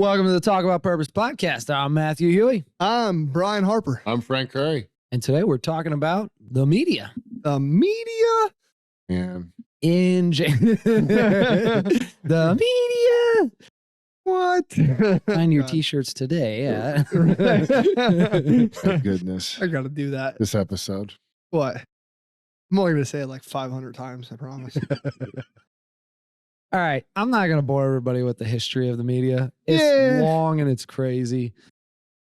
Welcome to the Talk About Purpose podcast. I'm Matthew Huey. I'm Brian Harper. I'm Frank Curry. And today we're talking about the media. The media? And the media. What? Find your t-shirts today. Yeah. thank goodness. I got to do that. This episode. What? I'm only going to say it like 500 times, I promise. All right. I'm not going to bore everybody with the history of the media. It's long and it's crazy.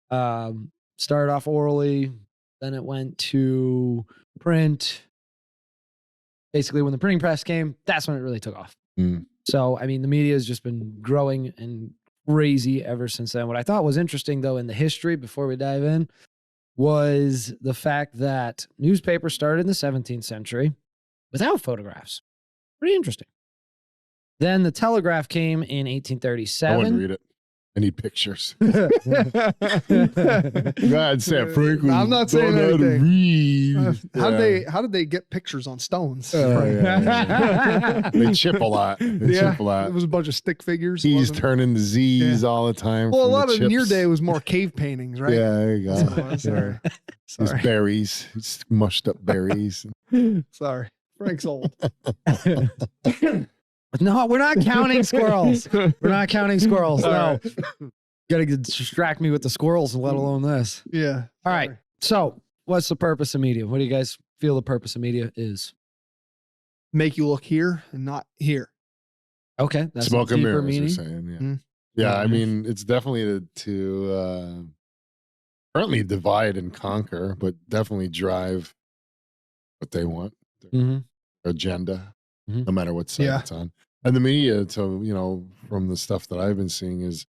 Started off orally, then it went to print. Basically, when the printing press came, that's when it really took off. So, I mean, the media has just been growing and crazy ever since then. What I thought was interesting, though, in the history, before we dive in, was the fact that newspapers started in the 17th century without photographs. Pretty interesting. Then the telegraph came in 1837. I wouldn't read it. I need pictures. God, Sam Frank. I'm not saying anything. Read. How did they get pictures on stones? They chip a lot. It was a bunch of stick figures. He's turning the Z's all the time. Well, a lot of in your day was more cave paintings, right? Yeah, there you go. Sorry. These berries, these mushed up berries. Sorry. Frank's old. No, we're not counting squirrels. We're not counting squirrels. No. Gotta distract me with the squirrels, let alone this. Yeah. All right. So, what's the purpose of media? What do you guys feel the purpose of media is? Make you look here and not here. Okay. That's smoke and mirrors, meaning. you're saying. Yeah. I mean, it's definitely to currently divide and conquer, but definitely drive what they want, their agenda. No matter what side it's on. And the media, so, from the stuff that I've been seeing is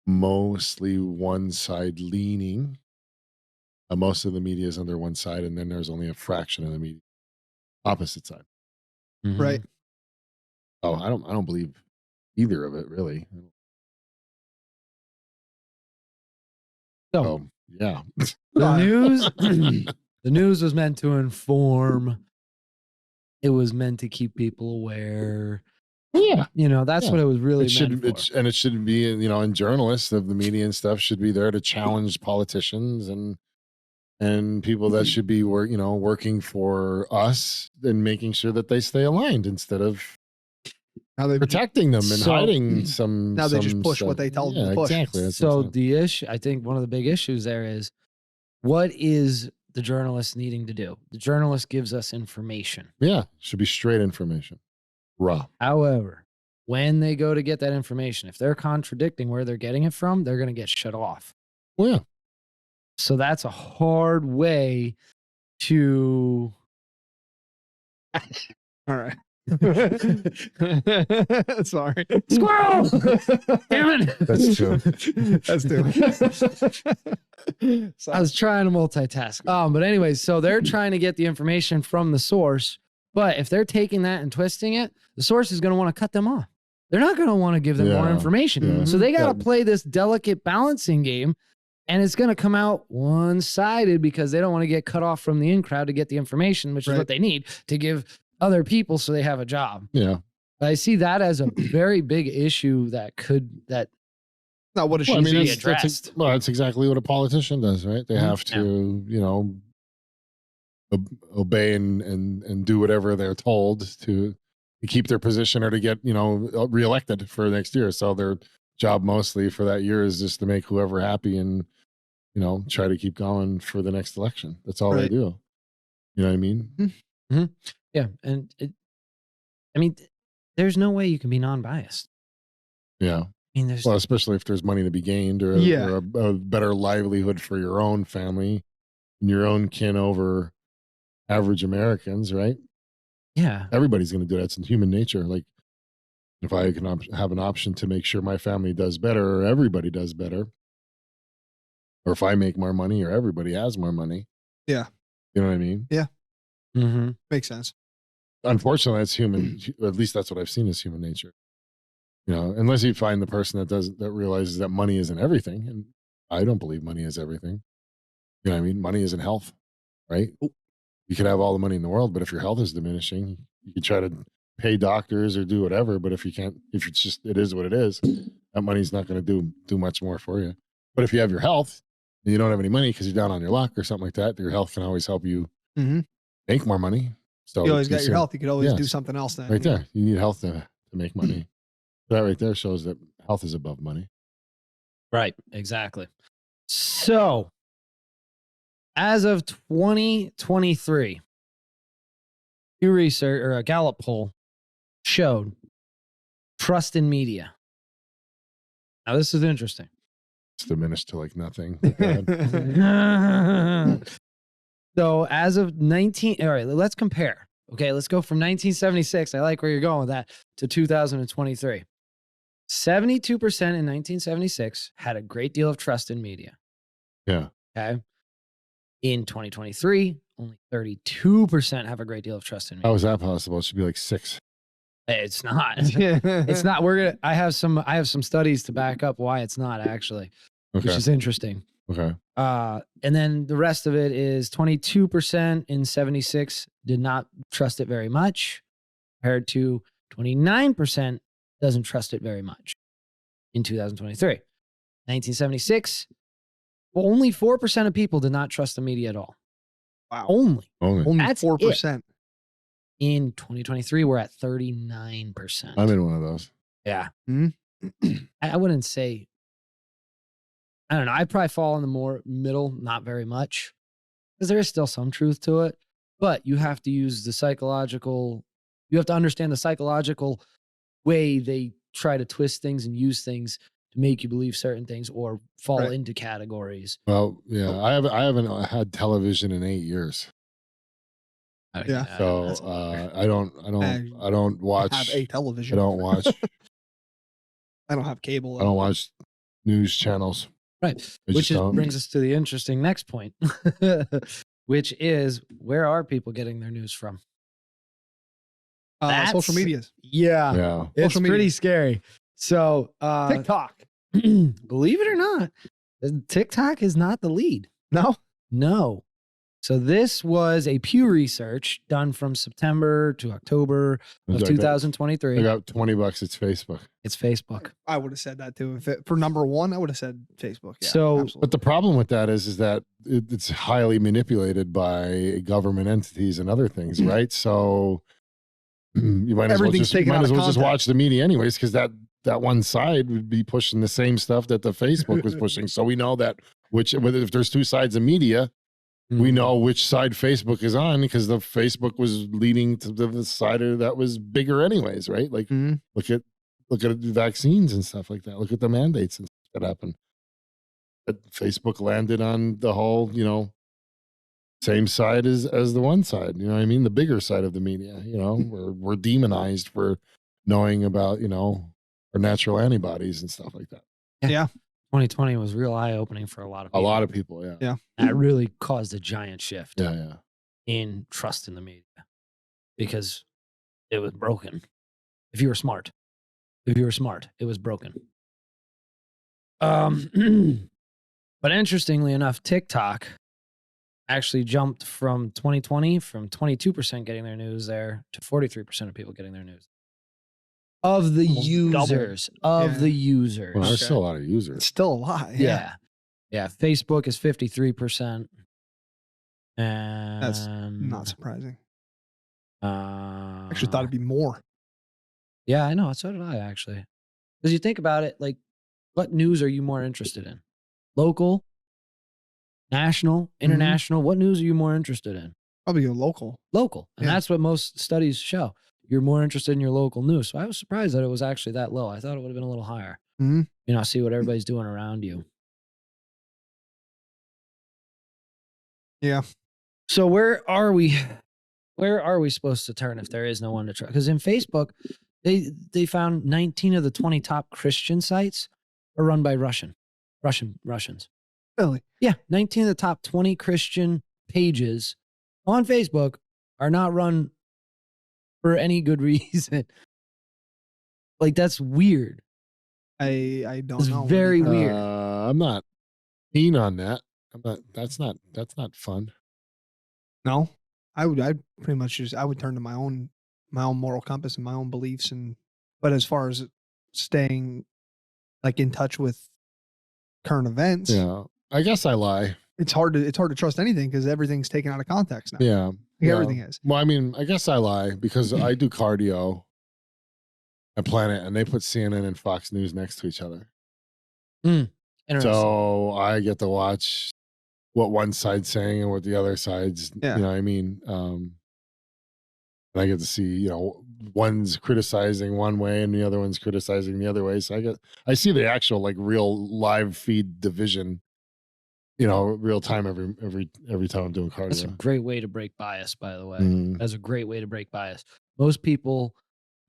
mostly one side leaning. Most of the media is under one side, and then there's only a fraction of the media opposite side. Right. Oh, I don't believe either of it, really. So, yeah. The news was meant to inform. It was meant to keep people aware. Yeah. That's what it was really meant for. And it should be, and journalists of the media and stuff should be there to challenge politicians and people that should be working for us and making sure that they stay aligned instead of protecting them and hiding some. Now they just push what they tell them to push. Exactly. So the issue, I think one of the big issues there is, what is the journalist needing to do? The journalist gives us information. Yeah, should be straight information. Raw. However, when they go to get that information, if they're contradicting where they're getting it from, they're going to get shut off. Well, yeah. So that's a hard way to... All right. Sorry. Squirrel! Damn it. That's true. That's true. I was trying to multitask. But anyways, so they're trying to get the information from the source, but if they're taking that and twisting it, the source is going to want to cut them off. They're not going to want to give them more information. So they got to play this delicate balancing game, and it's going to come out one-sided because they don't want to get cut off from the in crowd to get the information, which is what they need to give other people so they have a job. Yeah. I see that as a very big issue that not what it should be addressed. That's exactly what a politician does, right? They have to, obey and do whatever they're told to keep their position or to get, reelected for next year. So their job mostly for that year is just to make whoever happy and, try to keep going for the next election. That's all they do. You know what I mean? Mm-hmm. Yeah. And there's no way you can be non-biased. Yeah. Well, especially if there's money to be gained or a better livelihood for your own family and your own kin over average Americans, right? Yeah. Everybody's going to do that. It's in human nature. Like, if I can have an option to make sure my family does better or everybody does better, or if I make more money or everybody has more money. Yeah. You know what I mean? Yeah. Mm-hmm. Makes sense. Unfortunately, that's human. At least that's what I've seen as human nature. Unless you find the person that realizes that money isn't everything. And I don't believe money is everything. You know what I mean? Money isn't health, right? You could have all the money in the world, but if your health is diminishing, you could try to pay doctors or do whatever. But if you can't, if it's just, it is what it is, that money's not going to do much more for you. But if you have your health and you don't have any money because you're down on your luck or something like that, your health can always help you make more money. So you always got your health. You could always do something else then. Right there. You need health to make money. That right there shows that health is above money. Right. Exactly. So as of 2023, Pew Research or a Gallup poll showed trust in media. Now, this is interesting. It's diminished to like nothing. So as of all right, let's compare. Okay, let's go from 1976. I like where you're going with that to 2023. 72% in 1976 had a great deal of trust in media. Yeah. Okay. In 2023, only 32% have a great deal of trust in media. How is that possible? It should be like 6. It's not. It's not. I have some studies to back up why it's not actually, which is interesting. Okay. And then the rest of it is 22% in 76 did not trust it very much, compared to 29% doesn't trust it very much in 2023. 1976, only 4% of people did not trust the media at all. Wow. Only That's 4%. In 2023, we're at 39%. I'm in one of those. Yeah. I wouldn't say, I don't know. I'd probably fall in the more middle, not very much, because there is still some truth to it. But you have to use the psychological, you have to understand the psychological way they try to twist things and use things to make you believe certain things or fall into categories. Well, yeah, I haven't had television in 8 years. Yeah. So I don't watch. I have a television. I don't watch. I don't have cable. I don't watch news channels. Right. Which brings us to the interesting next point, which is, where are people getting their news from? Social medias. Yeah. It's pretty scary. So TikTok. Believe it or not, TikTok is not the lead. No. So this was a Pew Research done from September to October of 2023. I got $20. It's Facebook. It's Facebook. I would have said that too. For number one, I would have said Facebook. Yeah, so, absolutely. But the problem with that is that it's highly manipulated by government entities and other things, right? So you might as well just watch the media anyways, because that one side would be pushing the same stuff that the Facebook was pushing. So we know that if there's two sides of media, we know which side Facebook is on, because the Facebook was leading to the side that was bigger anyways, right? Like look at the vaccines and stuff like that. Look at the mandates and stuff that happened. But Facebook landed on the whole, same side as the one side. You know what I mean? The bigger side of the media. We're demonized for knowing about our natural antibodies and stuff like that. Yeah. 2020 was real eye-opening for a lot of people. A lot of people, yeah. Yeah. That really caused a giant shift Yeah. in trust in the media, because it was broken. If you were smart, it was broken. But interestingly enough, TikTok actually jumped from 2020 from 22% getting their news there to 43% of people getting their news. Of the users. Well, there's still a lot of users. It's still a lot. Yeah. Facebook is 53%. And that's not surprising. I actually thought it'd be more. Yeah, I know. So did I, actually. Because you think about it, like, what news are you more interested in? Local, national, international? What news are you more interested in? Probably your local. And that's what most studies show. You're more interested in your local news. So I was surprised that it was actually that low. I thought it would have been a little higher. See what everybody's doing around you. Yeah. So where are we? Where are we supposed to turn if there is no one to trust? Because in Facebook, they found 19 of the 20 top Christian sites are run by Russians. Really? Yeah. 19 of the top 20 Christian pages on Facebook are not run for any good reason. Like, that's weird. I don't know. It's very weird. I'm not keen on that. That's not fun. No, I'd pretty much I would turn to my own my own moral compass and my own beliefs, but as far as staying like in touch with current events, yeah, I guess I lie. it's hard to trust anything because everything's taken out of context now. Yeah, Like everything is. Well, I mean, I guess I lie because I do cardio at Planet, and they put CNN and Fox News next to each other. Interesting. So I get to watch what one side's saying and what the other side's, Yeah. you know what I mean? And I get to see, you know, one's criticizing one way and the other one's criticizing the other way. So I see the actual like real live feed division, you know, real time every time I'm doing cardio. That's a great way to break bias, by the way. Mm. That's a great way to break bias. Most people,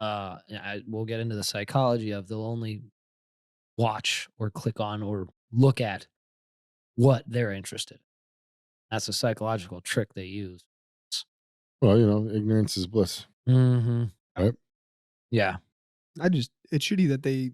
we'll get into the psychology of, they'll only watch or click on or look at what they're interested in. That's a psychological trick they use. Well, you know, ignorance is bliss. Mm-hmm. Right? Yeah. It's shitty that they,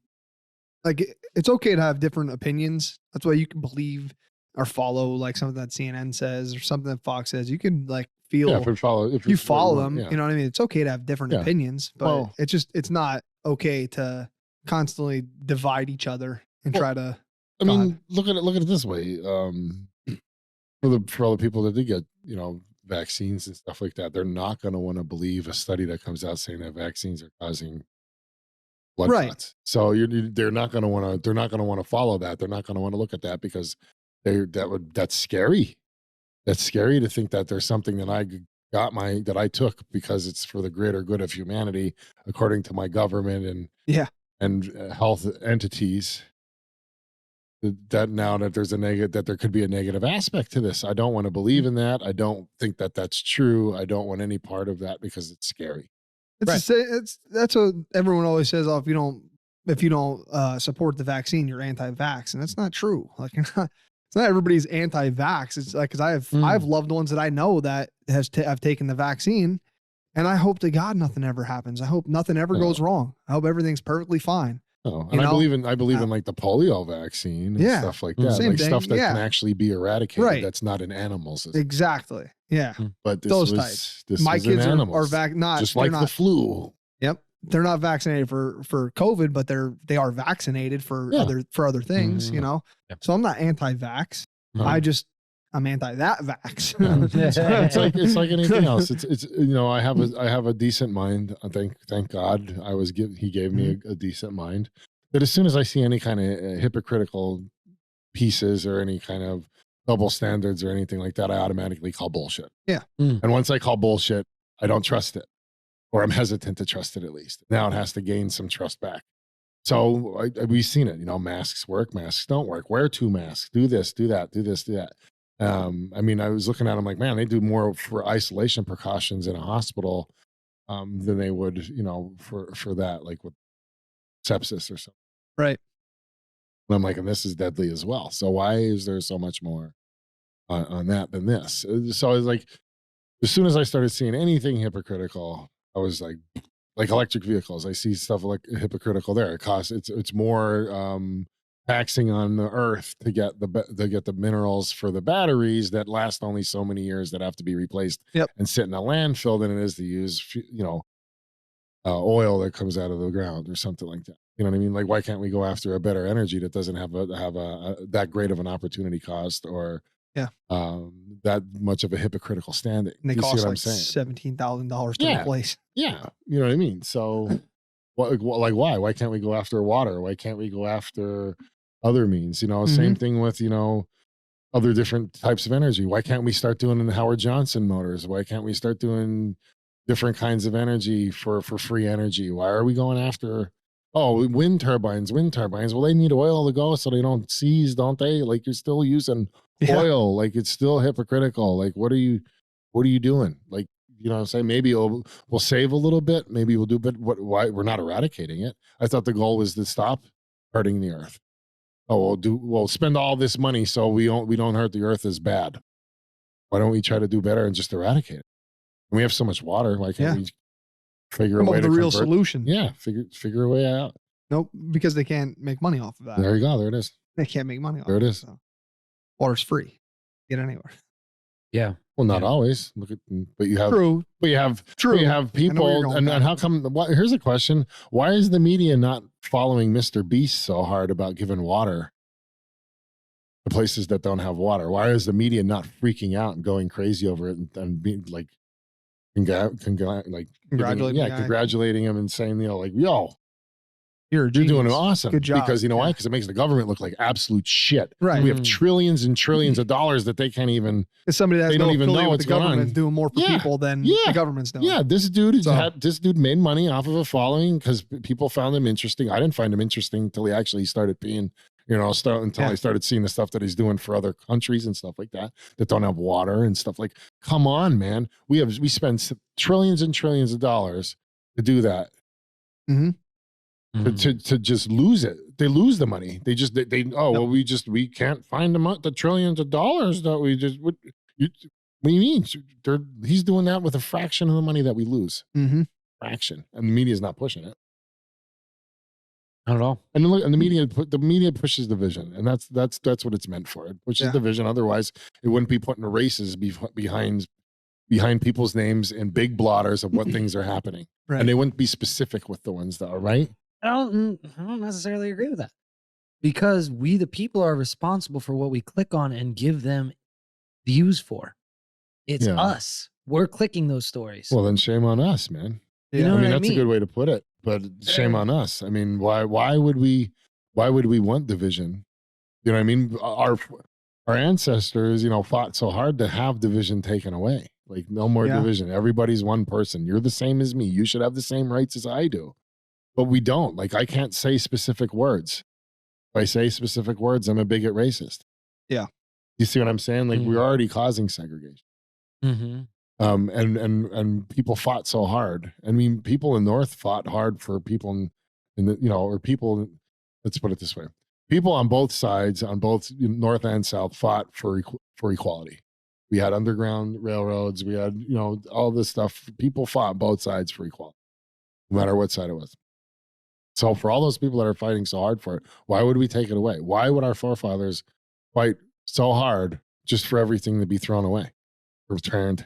like, it's okay to have different opinions. That's why you can believe or follow like something that CNN says or something that Fox says. You can like feel, Yeah, if you follow them, yeah. you know what I mean? It's okay to have different opinions, but it's not okay to constantly divide each other and try to. I mean, look at it this way. For all the people that did get, you know, vaccines and stuff like that, they're not going to want to believe a study that comes out saying that vaccines are causing blood clots. So they're not going to want to follow that. They're not going to want to look at that because that's scary. That's scary to think that there's something that I took because it's for the greater good of humanity, according to my government and health entities. That now that there's that there could be a negative aspect to this. I don't want to believe in that. I don't think that that's true. I don't want any part of that because it's scary. That's what everyone always says. Oh, if you don't support the vaccine, you're anti-vax, and that's not true. Like, it's not everybody's anti-vax. It's like, because I have loved ones that I know that have taken the vaccine, and I hope to God nothing ever happens. I hope nothing ever goes wrong. I hope everything's perfectly fine. Oh, and I believe in like the polio vaccine and stuff like that. Same like thing. Stuff that can actually be eradicated. Right. That's not in animals. Exactly. Yeah. But those types. My kids are not just like the flu. Yep. They're not vaccinated for COVID, but they are vaccinated for other things, you know? Yep. So I'm not anti-vax. I'm anti that vax. It's like anything else. It's you know, I have a decent mind. Thank God he gave me a decent mind. But as soon as I see any kind of hypocritical pieces or any kind of double standards or anything like that, I automatically call bullshit. Yeah. And once I call bullshit, I don't trust it, or I'm hesitant to trust it at least. Now it has to gain some trust back. So we've seen it. You know, masks work, masks don't work. Wear 2 masks. Do this, do that, do this, do that. I mean, I was looking at them like, man, they do more for isolation precautions in a hospital than they would, you know, for that, like with sepsis or something. Right. And I'm like, and this is deadly as well. So why is there so much more on that than this? So I was like, as soon as I started seeing anything hypocritical, I was like electric vehicles. I see stuff like hypocritical there. It's more taxing on the earth to get the minerals for the batteries that last only so many years that have to be replaced and sit in a landfill than it is to use, you know, oil that comes out of the ground or something like that. You know what I mean? Like, why can't we go after a better energy that doesn't have that great of an opportunity cost or that much of a hypocritical standing? And they cost like $17,000 to replace. Yeah, you know what I mean. So, why? Why can't we go after water? Why can't we go after other means? You know, same thing with, you know, other different types of energy. Why can't we start doing the Howard Johnson motors? Why can't we start doing different kinds of energy for free energy? Why are we going after wind turbines? Well, they need oil to go so they don't seize, don't they? Like, you're still using oil. Like, it's still hypocritical. Like, what are you doing? Like, you know what I'm saying? Maybe we'll save a little bit. Maybe we'll do, but why we're not eradicating it? I thought the goal was to stop hurting the earth. We'll spend all this money so we don't hurt the earth as bad. Why don't we try to do better and just eradicate it? And we have so much water. Why can't we figure a way to real solution? Yeah, figure a way out. Nope, because they can't make money off of that. There you go. There it is. They can't make money off there it is. So. Water's free. Get anywhere. Yeah. Well, not Yeah. always. Look at, but you have, True. but you have, True. but you have people, and how come? Here's a question: why is the media not following Mr. Beast so hard about giving water to places that don't have water? Why is the media not freaking out and going crazy over it and being like, congratulating him and saying, like, yo, you're doing awesome. Good job. Because you know why? Because it makes the government look like absolute shit. Right. We have trillions and trillions of dollars that they can't even. It's somebody that's they don't even know what's the government going on. doing more for people than the government's doing. Yeah, this dude made money off of a following because people found him interesting. I didn't find him interesting until he actually started being, until I started seeing the stuff that he's doing for other countries and stuff like that don't have water and stuff like. Come on, man. We spend trillions and trillions of dollars to do that. Mm-hmm. To just lose it. They lose the money. We can't find the trillions of dollars that we just what do you mean? He's doing that with a fraction of the money that we lose. Mm-hmm. Fraction. And the media's not pushing it. Not at all. And look, and the media pushes division, and that's what it's meant for. It pushes division. Otherwise, it wouldn't be putting races behind people's names in big blotters of what things are happening. Right. And they wouldn't be specific with the ones that are right. I don't necessarily agree with that, because we, the people, are responsible for what we click on and give them views for. It's us. We're clicking those stories. Well, then shame on us, man. Yeah. You know what I mean? That's a good way to put it, but shame on us. I mean, why would we want division? You know what I mean? Our ancestors, fought so hard to have division taken away. Like, no more division. Everybody's one person. You're the same as me. You should have the same rights as I do. But we don't. Like, I can't say specific words. If I say specific words, I'm a bigot racist. Yeah. You see what I'm saying? Like, we're already causing segregation. Mm-hmm. And people fought so hard. I mean, people in North fought hard for people let's put it this way. People on both sides, on both North and South, fought for equality. We had underground railroads. We had, all this stuff. People fought both sides for equality, no matter what side it was. So for all those people that are fighting so hard for it, why would we take it away? Why would our forefathers fight so hard just for everything to be thrown away? For tearing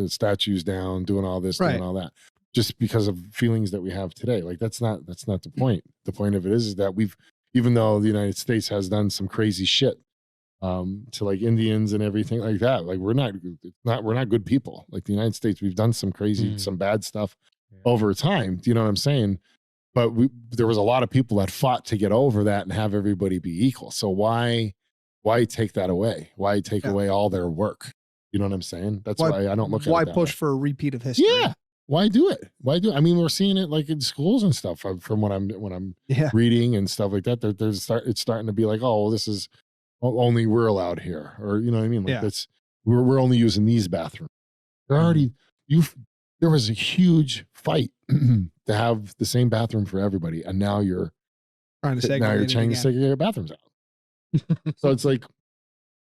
statues down, doing all this, doing all that, just because of feelings that we have today. Like, that's not the point. The point of it is that even though the United States has done some crazy shit to like Indians and everything like that, like we're not good people. Like the United States, we've done some crazy, some bad stuff over time. Do you know what I'm saying? But there was a lot of people that fought to get over that and have everybody be equal. So why take that away? Why take away all their work? You know what I'm saying? That's why I don't look at it. Why push for a repeat of history? Yeah. Why do it? I mean, we're seeing it like in schools and stuff from when I'm reading and stuff like that. It's starting to be like, oh, well, this is only we're allowed here, or you know what I mean? Like that's we're only using these bathrooms. They're already there was a huge fight to have the same bathroom for everybody, and now you're trying to segregate bathrooms out. So it's like,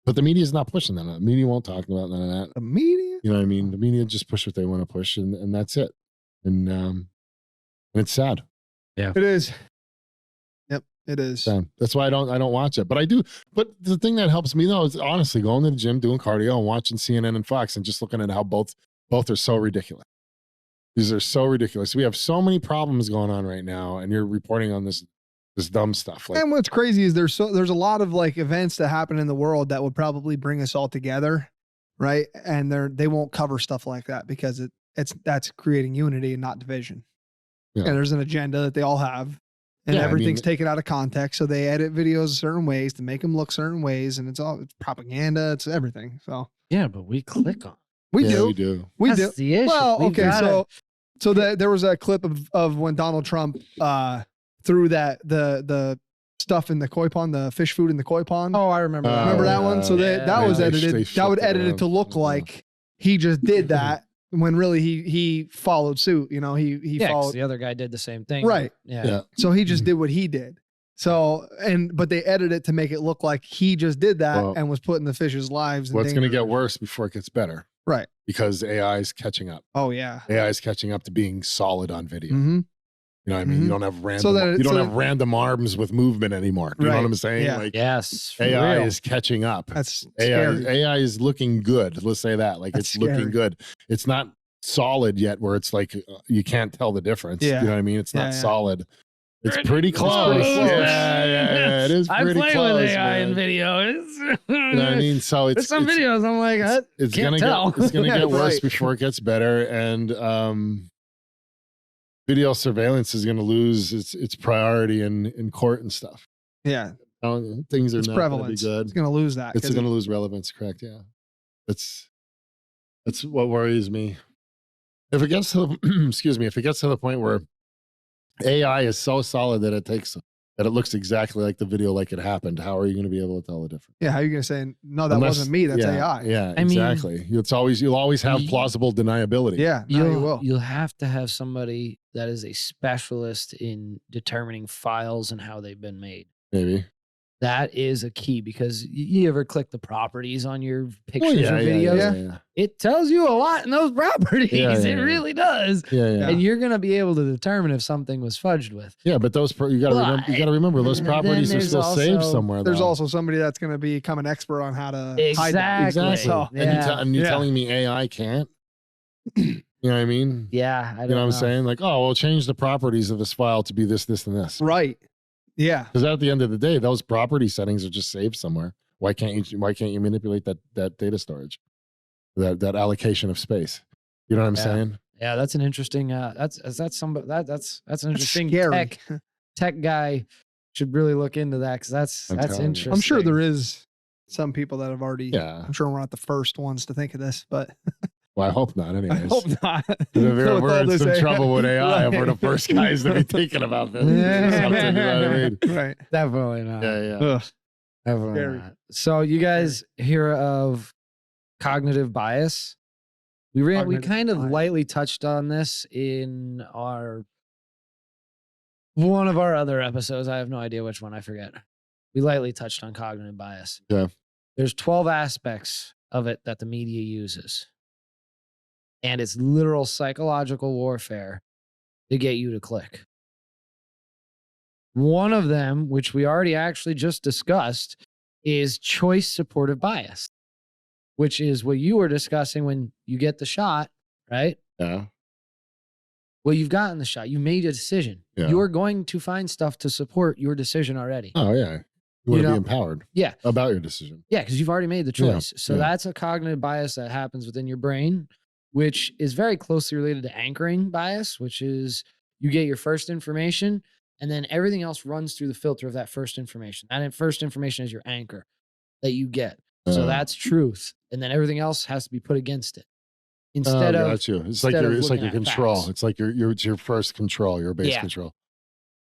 but the media is not pushing that. The media won't talk about none of that. The media, you know what I mean? The media just push what they want to push, and that's it. And it's sad. Yeah, it is. Yep, it is. Sad. That's why I don't watch it, but I do. But the thing that helps me though is honestly going to the gym, doing cardio, and watching CNN and Fox, and just looking at how both are so ridiculous. These are so ridiculous. We have so many problems going on right now, and you're reporting on this dumb stuff. And what's crazy is there's a lot of like events that happen in the world that would probably bring us all together, right? And they won't cover stuff like that because that's creating unity and not division. Yeah. And there's an agenda that they all have, and everything's taken out of context. So they edit videos certain ways to make them look certain ways, and it's propaganda. It's everything. So but we click on. We do. We do. That's the issue. Well, okay, so there was a clip of when Donald Trump threw the stuff in the koi pond, the fish food in the koi pond. Oh, I remember. Remember that one? So that was edited. That would edit it to look like he just did that when really he followed suit. You know, he followed. The other guy did the same thing. Right. Yeah. So he just did what he did. So but they edited it to make it look like he just did that and was putting the fish's lives in danger. It's going to get worse before it gets better. Right. Because AI is catching up. Oh yeah. AI is catching up to being solid on video. Mm-hmm. You know what I mean? You don't have random. So that- you don't so have random arms with movement anymore. You know what Right. I'm saying? Yeah. Like Yes. for AI real. is catching up. That's AI, scary. AI is looking good. Let's say that. Like That's it's looking scary. good. It's not solid yet, where it's like you can't tell the difference. Yeah. You know what I mean? It's not Yeah, yeah. solid. It's Pretty pretty close. pretty close. Yeah. It is I pretty play close. with AI in man. video. You know what I mean? So There's some videos I'm like, it's can't gonna tell. get it's gonna get worse Right. before it gets better, and video surveillance is gonna lose its priority in court and stuff. Yeah. Things are It's not gonna be prevalence. good. It's going to lose that. It's 'cause going to lose relevance. Correct. Yeah, that's what worries me. If it gets to the, excuse me, if it gets to the point where AI is so solid that it looks exactly like the video, like it happened, how are you going to be able to tell the difference? Yeah. How are you going to say, no, that Unless- wasn't me. That's yeah, AI. Yeah, I mean, exactly. You'll always have plausible deniability. Yeah. No, you will. You'll have to have somebody that is a specialist in determining files and how they've been made. Maybe. That is a key, because you ever click the properties on your pictures or videos? Yeah. It tells you a lot in those properties. Yeah, It yeah. really does. Yeah. And you're going to be able to determine if something was fudged with. Yeah, but those you got to remember. You got to remember those Then properties are there's still saved also- somewhere. There's though. also somebody that's going to become an expert on how to hide that. Exactly. So, And you're Yeah. telling me AI can't? You know what I mean? Yeah, I don't You know what I'm know. saying? Like, oh, we'll change the properties of this file to be this, this, and this. right. Yeah. Because at the end of the day, those property settings are just saved somewhere. Why can't you manipulate that data storage, that allocation of space? You know what I'm Yeah. saying? Yeah, that's an interesting. That's an interesting scary. tech guy should really look into that, because that's I'm telling you. interesting. I'm sure there is some people that have already, Yeah. I'm sure we're not the first ones to think of this, but Well, I hope not. Anyways, I hope not. We're With all in this some AI. trouble with AI. If we're the Right. first guys to be thinking about this. Yeah. Something, you know what I mean? Right. Definitely not. Yeah. Ugh. Definitely Scary. not. So you guys hear of cognitive bias? We Cognitive kind of bias. lightly touched on this in one of our other episodes. I have no idea which one. I forget. We lightly touched on cognitive bias. Yeah. There's 12 aspects of it that the media uses. And it's literal psychological warfare to get you to click. One of them, which we already actually just discussed, is choice supportive bias, which is what you were discussing when you get the shot, right? Yeah. Well, you've gotten the shot. You made a decision. Yeah. You're going to find stuff to support your decision already. Oh, yeah. You want to know? be empowered. Yeah. About your decision. Yeah, because you've already made the Yeah, choice. So yeah. that's a cognitive bias that happens within your brain, which is very closely related to anchoring bias, which is you get your first information and then everything else runs through the filter of that first information. That first information is your anchor that you get. So that's truth. And then everything else has to be put against it. Instead of got you. It's like instead of it's like looking your at control. facts. It's like it's your first control, your base Yeah. control.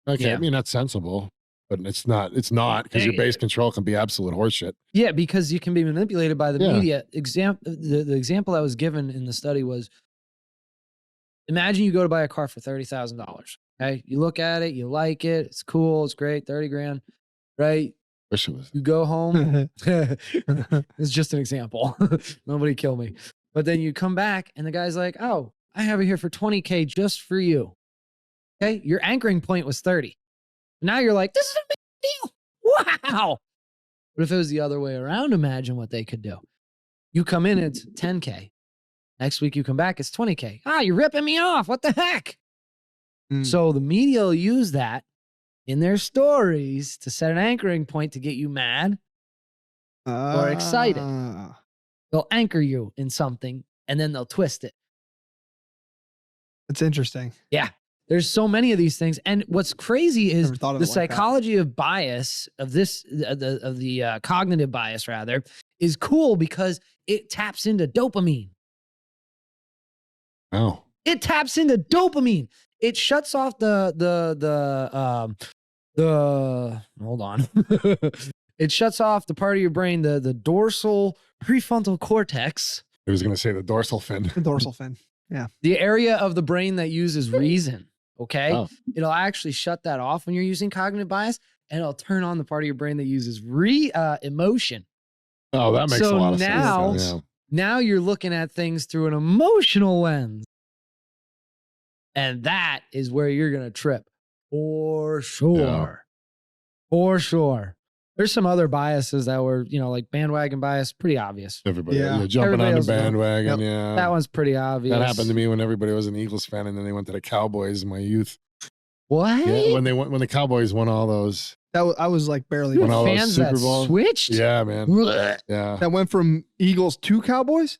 Okay, Yeah. I mean that's sensible, but it's not because your base control can be absolute horseshit. Yeah, because you can be manipulated by the Yeah. media. The example that was given in the study was, imagine you go to buy a car for $30,000. Okay, you look at it, you like it, it's cool, it's great, 30 grand, right? Wish it was. You go home. It's just an example. Nobody kill me. But then you come back and the guy's like, "Oh, I have it here for 20K just for you." Okay, your anchoring point was 30. Now you're like, "This is a big deal. Wow." But if it was the other way around, imagine what they could do. You come in, it's 10K. Next week you come back, it's 20K. Ah, you're ripping me off. What the heck? Mm. So the media will use that in their stories to set an anchoring point to get you mad or excited. They'll anchor you in something and then they'll twist it. It's interesting. Yeah. There's so many of these things. And what's crazy is Never thought of the it like that. psychology of bias, of the cognitive bias rather, is cool because it taps into dopamine. Oh. It taps into dopamine. It shuts off the hold on. It shuts off the part of your brain, the dorsal prefrontal cortex, I was gonna say the dorsal fin. The dorsal fin. the area of the brain that uses reason. Okay. Oh. It'll actually shut that off when you're using cognitive bias, and it'll turn on the part of your brain that uses emotion. Oh, that makes So a lot of now- sense. Now you're looking at things through an emotional lens. And that is where you're going to trip for sure. Yeah. For sure. There's some other biases that were, like bandwagon bias, pretty obvious. Everybody, Yeah. jumping Everybody on the else knows. bandwagon. Yep. Yeah. That one's pretty obvious. That happened to me when everybody was an Eagles fan and then they went to the Cowboys in my youth. What? Yeah, when the Cowboys won all those. I was like barely. You When have all those fans Super that Bowl- switched? Yeah, man. Blech. Yeah. That went from Eagles to Cowboys.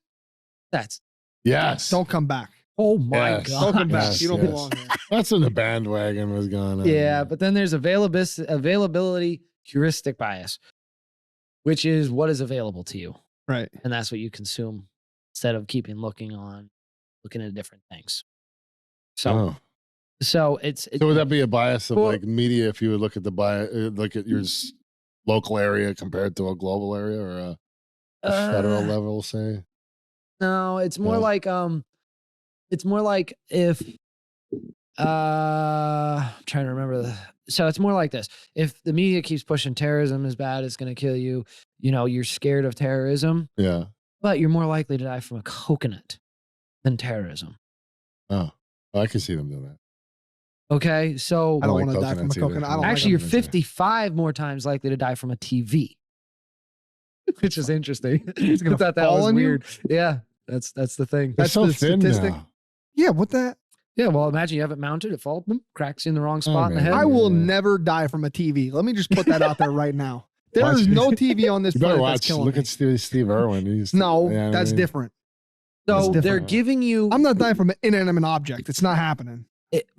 That's, Yes. Don't come back. oh my Yes. Don't God. come back. Yes, You don't yes. belong here. That's when the bandwagon was going on. Yeah, but then there's availability heuristic bias, which is what is available to you. Right. And that's what you consume instead of looking at different things. So, Oh. so it's So would that be a bias of Well- like media if you would look at the look at your local area compared to a global area or a federal level, say? No, it's more No. like if I'm trying to remember so it's more like this. If the media keeps pushing terrorism is bad, it's gonna kill you, you're scared of terrorism, Yeah. but you're more likely to die from a coconut than terrorism. Oh, I can see them doing that. Okay. So I don't like want to die from a coconuts either. coconut. I don't actually, like you're them. 55 more times likely to die from a TV, which is interesting. It's gonna I thought that fall was on you? weird. Yeah, that's the thing. They're That's so the thin statistic. now. Yeah. What the? Yeah, well, imagine you have it mounted, it falls, boom, cracks you in the wrong spot in the man. head. I will Yeah. never die from a TV. Let me just put that out there right now. There Watch- is no TV on this You better planet that's watch. killing Look me. at Steve Irwin. He's No, yeah, I that's mean, different. So That's they're different. giving you. I'm not dying from an inanimate object. It's not happening. It-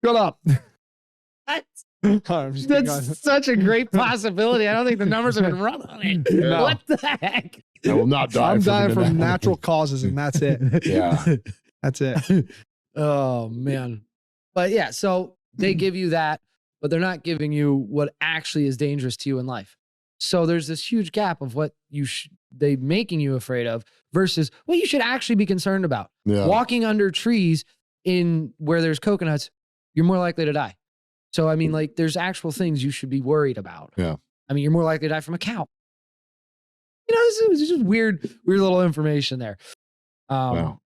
Shut up. What? I'm just kidding, guys. That's such a great possibility. I don't think the numbers have been run on it. No. What the heck? I will not die. I'm dying an from inanimate- natural causes, and that's it. Yeah. That's it. Oh man. But yeah, so they give you that, but they're not giving you what actually is dangerous to you in life. So there's this huge gap of what they making you afraid of versus what you should actually be concerned about. Yeah. Walking under trees in where there's coconuts, you're more likely to die. So I mean, like, there's actual things you should be worried about. Yeah. I mean, you're more likely to die from a cow. This is just weird little information there. Wow.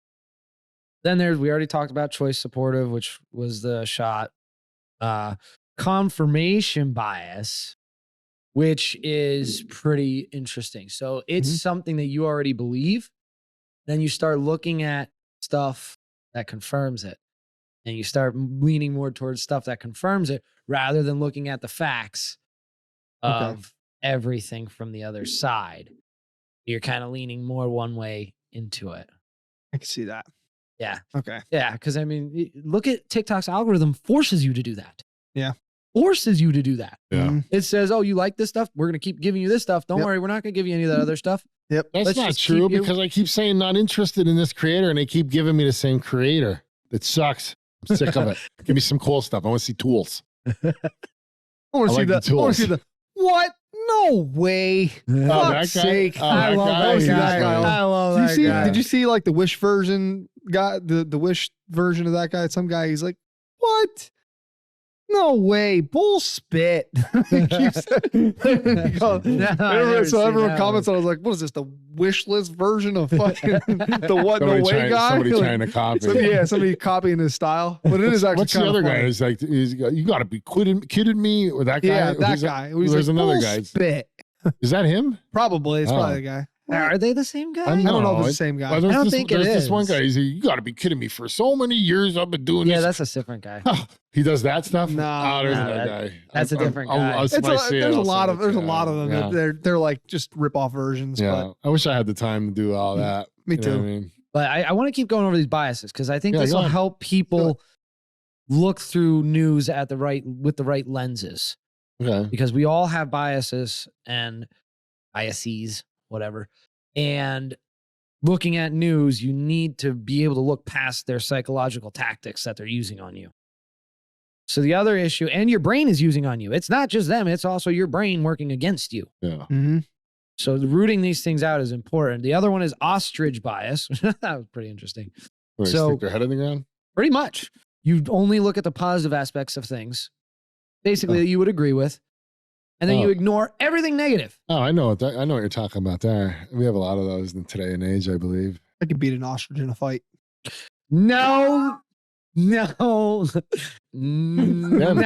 Then we already talked about choice supportive, which was the shot. Confirmation bias, which is pretty interesting. So it's something that you already believe. Then you start looking at stuff that confirms it. And you start leaning more towards stuff that confirms it rather than looking at the facts of everything from the other side. You're kind of leaning more one way into it. I can see that. Yeah. Okay. Yeah. Because I mean, look at TikTok's algorithm forces you to do that. Yeah. Forces you to do that. Yeah. Mhm. It says, oh, you like this stuff? We're going to keep giving you this stuff. Don't Yep. worry. We're not going to give you any of that other stuff. Yep. That's Let's not just true keep you- because I keep saying not interested in this creator and they keep giving me the same creator. It sucks. I'm sick of it. Give me some cool stuff. I want to see tools. I want I to see like the the. I want tools. to see the. What? No way. Oh, Fuck's sake. I love that he's guy. funny. I love Did you that see? guy. Did you see like the Wish version guy? The Wish version of that guy. Some guy. He's like, what? No way. Bull spit. He keeps- No, I never so seen everyone that comments on. I was like, what is this? The wish list version of fucking the what? Somebody No way trying, guy. somebody Like, trying to copy. somebody copying his style. But it is actually What's the kind other of guy? funny. He's like, you got to be kidding me, or that guy? Yeah, that Who's guy. There's another "Bull guy. Spit. Is that him? Probably. It's Oh. probably the guy. Are they the same guy? I don't know if No, it's the same guy. Well, there's I don't this, think it there's this one is. guy. He's like, you got to be kidding me. For so many years, I've been doing Yeah, this. that's a different guy. He does that stuff. No, oh, there's no, another that- guy. that's a different guy. It's there's a lot of them. Yeah. that They're like just rip off versions. Yeah, I wish I had the time to do all that. Me You know what too. I mean, But I want to keep going over these biases because I think Yeah, this go will ahead. help people look through news with the right lenses. okay. Because we all have biases and biases, whatever. And looking at news, you need to be able to look past their psychological tactics that they're using on you. So the other issue, and your brain is using on you. It's not just them, it's also your brain working against you. Yeah. Mm-hmm. So rooting these things out is important. The other one is ostrich bias. That was pretty interesting. Where they So- stick their head in the ground. Pretty much. You only look at the positive aspects of things, basically, Oh. that you would agree with. And then Oh. you ignore everything negative. Oh, I know. I know what you're talking about there. We have a lot of those in today and age, I believe. I could beat an ostrich in a fight. No. Yeah, the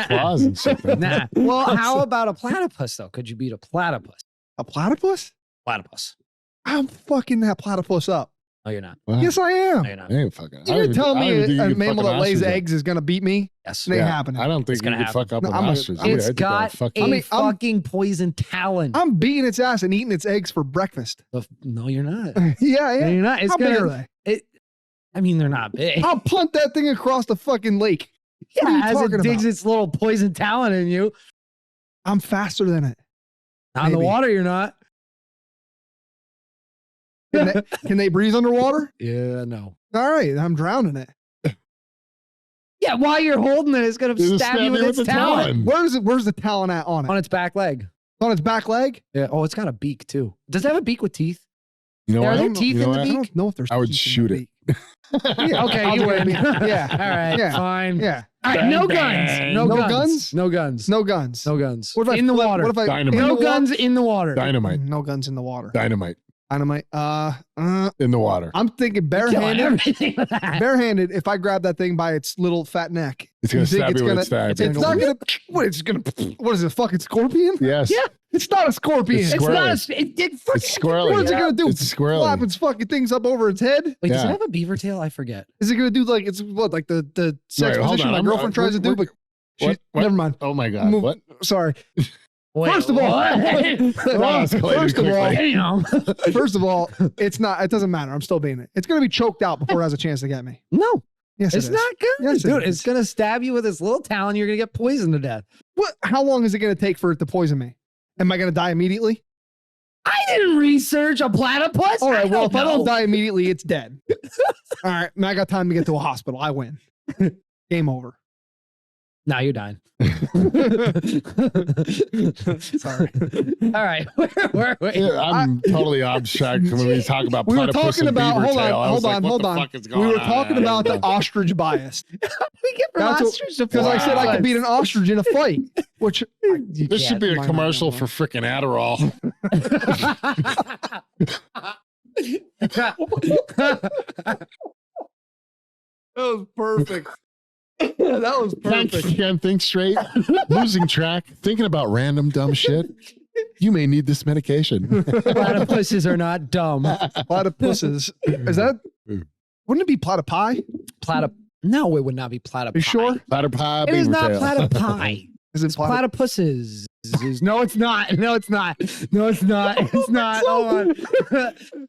claws and shit. Nah. Well, how about a platypus though? Could you beat a platypus? A platypus? Platypus. I'm fucking that platypus up. No, you're not. Wow. Yes, I am. No, you're not. I ain't fucking. You're gonna tell me a mammal that lays eggs. eggs is gonna beat me? Yes. It ain't happening. I don't think It's gonna you could fuck up an I'm gonna- ostrich. It's I think got I'd fuck a you. fucking poison talon. I'm beating its ass and eating its eggs for breakfast. No, you're not. Yeah, No, yeah. you're not. It's How big gonna, are they? I mean, they're not big. I'll punt that thing across the fucking lake. What are you As it talking digs about? its little poison talon in you. I'm faster than it. Not in the Maybe. water, you're not. Can they breathe underwater? Yeah, no. All right, I'm drowning it. Yeah, while you're holding it, it's gonna It'll stab you with its the talon. Where's the talon at on it? On its back leg. On its back leg? Yeah. Oh, it's got a beak too. Does it have a beak with teeth? You know Are what? there don't know. teeth You know in the what? I beak? don't know if there's. I would teeth in shoot the it. beak. Yeah, okay, I'll you do win. it. Yeah. All right, Yeah. fine. Yeah. All right, no Bang, guns. bang. No No guns. guns? No guns. No guns. No guns. What if I in the flip- water. What if I Dynamite. in no the guns water? in the water. Dynamite. No guns in the water. Dynamite Dynamite. in the water. I'm thinking Killing barehanded. everything with that. Barehanded. If I grab that thing by its little fat neck, It's gonna you think stab it's you with gonna- its stab. it's not gonna. What? It's gonna. What is it? A fucking scorpion? Yes. Yeah. It's not a scorpion. It's It's squirrely. not a. It freaking. It's squirrely. What is it gonna do? It's squirrely. Flap its fucking things up over its head? Wait, does it Yeah. have a beaver tail? I forget. Is it gonna do like it's what like the sex Wait, hold position on. my I'm- girlfriend tries to do? But What? What? never mind. Oh my god. Move- What? Sorry. Wait, First of all, what? escalated first of all, quickly. Damn. first of all, it's not. It doesn't matter. I'm still being it. It's gonna be choked out before it has a chance to get me. No, Yes, it's it is. not good, Yes, it dude. is. It's gonna stab you with its little talon. You're gonna get poisoned to death. What? How long is it gonna take for it to poison me? Am I gonna die immediately? I didn't research a platypus. All right. Well, if I don't know. die immediately, it's dead. All right. I got time to get to a hospital. I win. Game over. Now you're dying. Sorry. All right. Where Yeah, I'm totally abstract when we talk about We were platypus talking and about. beaver Hold tail. I on. was Hold like, on. what Hold the on. fuck is We going were on? talking about the ostrich bias. we get from That's what- ostrich to Because I said I could beat an platypus? ostrich in a fight, which You This should can't. be a Mine commercial not for freaking Adderall. that was perfect. That was perfect. Can't think straight. Losing track. Thinking about random dumb shit. You may need this medication. Platypuses are not dumb. Platypuses. Is that? Wouldn't it be platypi? No, it would not be platypi. You sure? Platypi, It is beaver not tail. platypi. Is it It's platypuses. No, it's not. No, it's not. No, it's not. It's not. Hold on.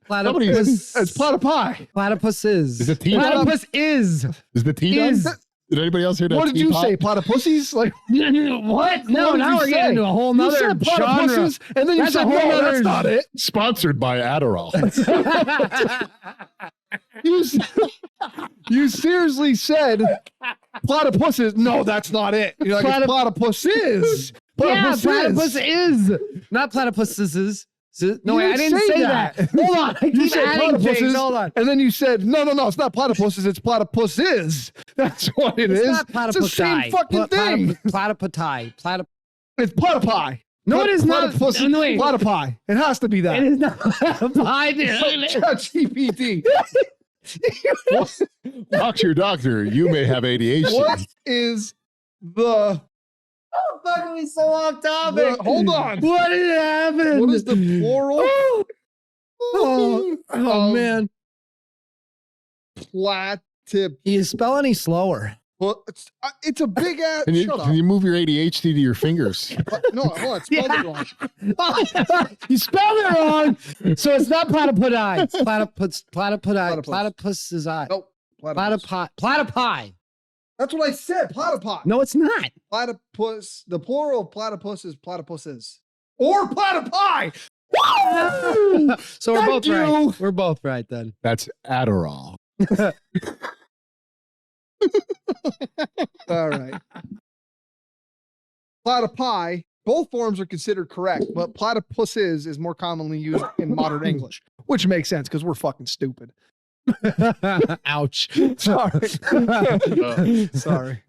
Platypus. It's platypi. Platypuses. Is it T-dog? Platypus is. Is the T Is. done? Did anybody else hear that? What did you teapot? say? Platypussies? Like What? No, What did now you we're say? getting into a whole you nother said genre. platypuses, and then you That's a said whole no, nother- that's not it. Sponsored by Adderall. You seriously said platypuses. No, that's not it. You're like, it's platypuses. Yeah, Platypus platypus is. is. Not platypuses. No, You wait, I didn't say say that. Hold on. I You keep said adding things. platypuses, Hold on. and then you said, no, it's not platypuses, it's platypuses. That's what it It's is. not It's the same platypusi. fucking thing. Platyputi. It's platypi. No, it is not. Platypus, No, wait. platypi. It has to be that. It is not platypi. ChatGPT. Doctor, you may have ADHD. What is the? Oh, fuck, we so off topic. Hold on. What did happen? What is the plural? Oh, man. Platyp. Can you spell any slower? Well, it's a big ass. Can you, Shut can you move your ADHD to your fingers? up. No, hold on. Spell it wrong. You spelled it wrong. So it's not platypudi. Platypus. Platypus. Platypus is I. Nope. Platypus. Platypi. That's what I said. Platypi. No, it's not. Platypus. The plural of platypus is platypuses. Or platypi. So we're both Thank right. you. We're both right then. That's Adderall. All right. Platypi. Both forms are considered correct, but platypuses is more commonly used in modern English, which makes sense because we're fucking stupid. Ouch. Sorry. Sorry.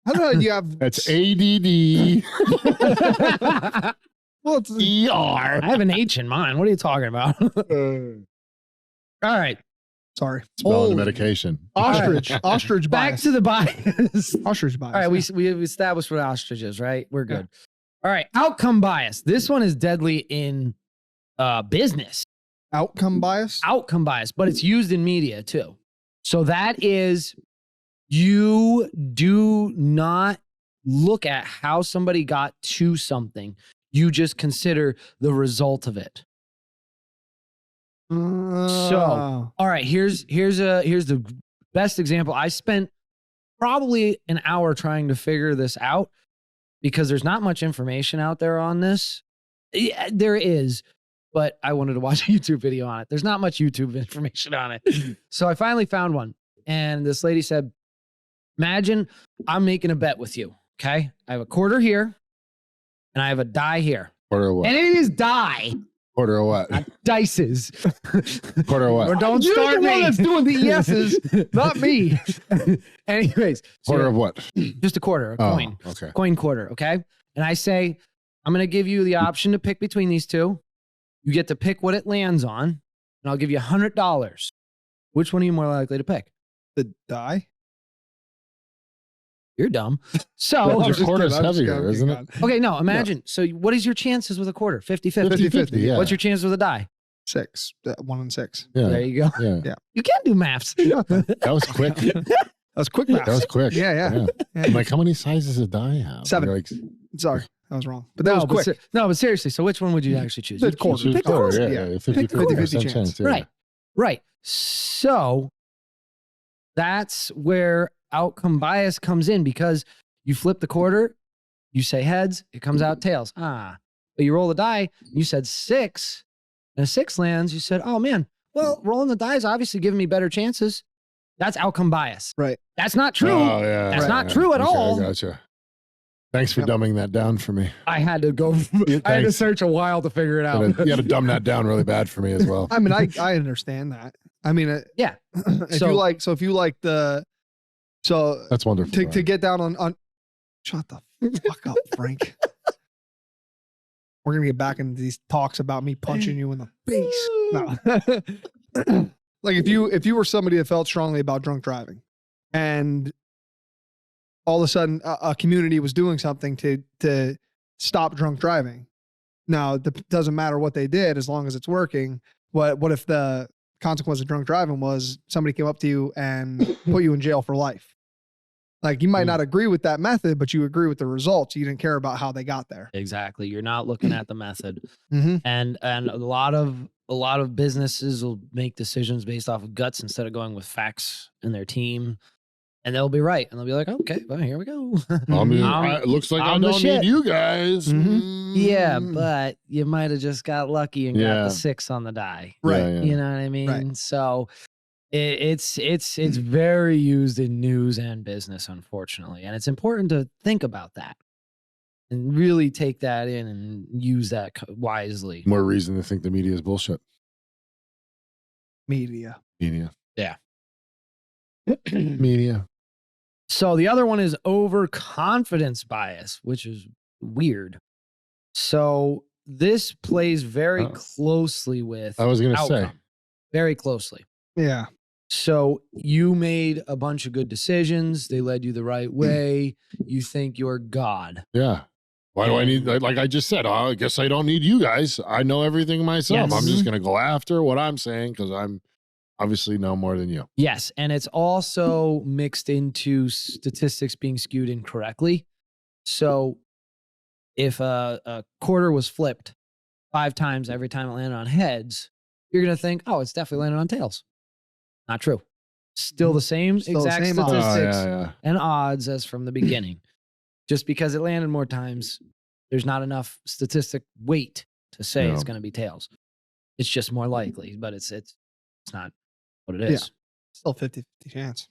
How the hell do you have? That's ADD. Well, it's, ER. I have an H in mine. What are you talking about? All right. Sorry. Spelling the medication. Ostrich. Ostrich Back bias. to the bias. Ostrich bias. All right, we established what ostrich is, right? We're good. All right, outcome bias. This one is deadly in business. Outcome bias? Outcome bias, but it's used in media too. So that is, you do not look at how somebody got to something. You just consider the result of it. So, all right, here's the best example. I spent probably an hour trying to figure this out because there's not much information out there on this. Yeah, there is, but I wanted to watch a YouTube video on it. There's not much YouTube information on it. So I finally found one. And this lady said, imagine I'm making a bet with you. Okay. I have a quarter here and I have a die here. Quarter of what? And it is die. Quarter of what? Not dices. Quarter of what? Or don't You're start the me. one that's doing the yeses, not me. Anyways. Quarter of what? Just a quarter, a coin. Okay. Coin quarter. Okay. And I say, I'm going to give you the option to pick between these two. You get to pick what it lands on, and I'll give you $100. Which one are you more likely to pick? The die? You're dumb. So, Well, your quarter's heavier, isn't it? okay, no, imagine. So, what is your chances with a quarter? 50-50. 50-50, yeah. What's your chance with a die? 6. 1 and 6. Yeah. There you go. Yeah. You can do maths. That was quick. That was quick math. That was quick. Yeah. I'm like, how many sizes a die have? 7. You're like, Sorry, that was wrong. But that was quick. But seriously, so which one would you actually choose? The You quarter. pick the quarter. Yeah, Yeah. 50-50 chance. Yeah. Right. So that's where outcome bias comes in, because you flip the quarter, you say heads, it comes out tails. But you roll the die, you said 6, and a 6 lands, you said, oh man, well, rolling the die is obviously giving me better chances. That's outcome bias. Right. That's not true. Oh, yeah. That's not true at all. I gotcha. Thanks for dumbing that down for me. I had to go, I had to search a while to figure it out. You had to dumb that down really bad for me as well. I mean, I understand that. I mean, yeah. If you like the, that's wonderful. To get down on, shut the fuck up, Frank. We're gonna get back into these talks about me punching you in the face. No. Like if you were somebody that felt strongly about drunk driving, and all of a sudden a community was doing something to stop drunk driving. Now, it doesn't matter what they did as long as it's working. What if the consequence of drunk driving was somebody came up to you and put you in jail for life? Like, you might not agree with that method, but you agree with the results. You didn't care about how they got there. Exactly. You're not looking at the method. Mm-hmm. And a lot of businesses will make decisions based off of guts instead of going with facts and their team. And they'll be right. And they'll be like, okay, well, here we go. It looks like I don't need you guys. Mm-hmm. Yeah, but you might have just got lucky and got the 6 on the die. Right. Yeah. You know what I mean? Right. So it's very used in news and business, unfortunately. And it's important to think about that and really take that in and use that wisely. More reason to think the media is bullshit. Media. Yeah. Media. Media. So the other one is overconfidence bias, which is weird. So this plays very closely with I was going to outcome. say. Very closely. Yeah. So you made a bunch of good decisions. They led you the right way. You think you're God. Yeah. Why do I need, like I just said, I guess I don't need you guys. I know everything myself. Yes. I'm just going to go after what I'm saying because I'm obviously know more than you. Yes. And it's also mixed into statistics being skewed incorrectly. So if a quarter was flipped 5 times every time it landed on heads, you're going to think, oh, it's definitely landed on tails. Not true. Still the same exact statistics and odds as from the beginning. Just because it landed more times, there's not enough statistic weight to say it's going to be tails. It's just more likely, but it's not what it is. Yeah. Still 50-50 chance.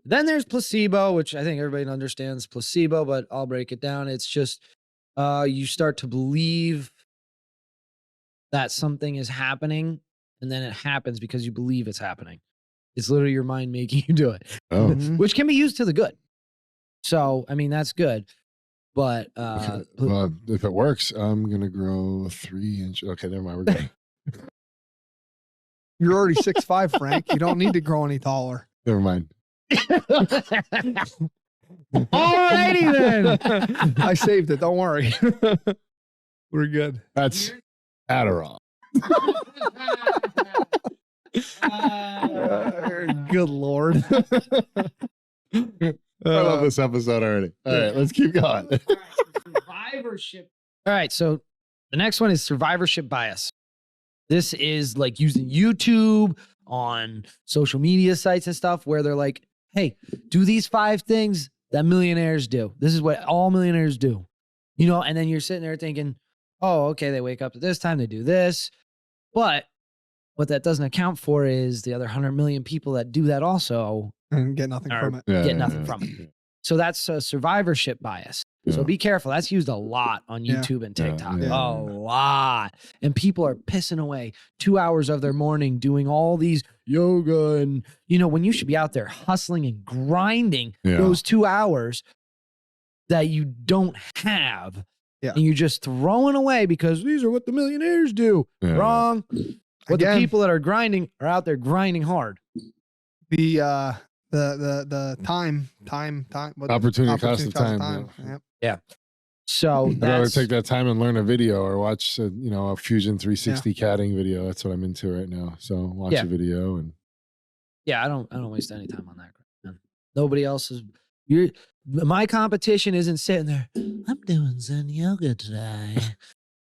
Then there's placebo, which I think everybody understands placebo, but I'll break it down. It's just you start to believe that something is happening, and then it happens because you believe it's happening. It's literally your mind making you do it, which can be used to the good. So, I mean, that's good. But well, if it works, I'm going to grow 3 inches. Okay, never mind. We're good. You're already 6'5", Frank. You don't need to grow any taller. Never mind. Alrighty then. I saved it. Don't worry. We're good. That's Adderall. Good Lord. I love this episode already. All right, let's keep going. Survivorship. All right, so the next one is survivorship bias. This is like using YouTube on social media sites and stuff where they're like, hey, do these 5 things that millionaires do. This is what all millionaires do. You know, and then you're sitting there thinking, oh, okay, they wake up at this time, they do this. But what that doesn't account for is the other 100 million people that do that also and get nothing from it. Get nothing from it. So that's a survivorship bias. So be careful. That's used a lot on YouTube and TikTok. A lot. And people are pissing away 2 hours of their morning doing all these yoga and, you know, when you should be out there hustling and grinding those 2 hours that you don't have. And you're just throwing away because these are what the millionaires do. Wrong. What the people that are grinding are out there grinding hard. The time. Opportunity cost of time. Yeah. So I'd rather take that time and learn a video or watch a Fusion 360 catting video. That's what I'm into right now. So watch a video and I don't waste any time on that. Man. Nobody else is. My competition isn't sitting there. I'm doing Zen yoga today.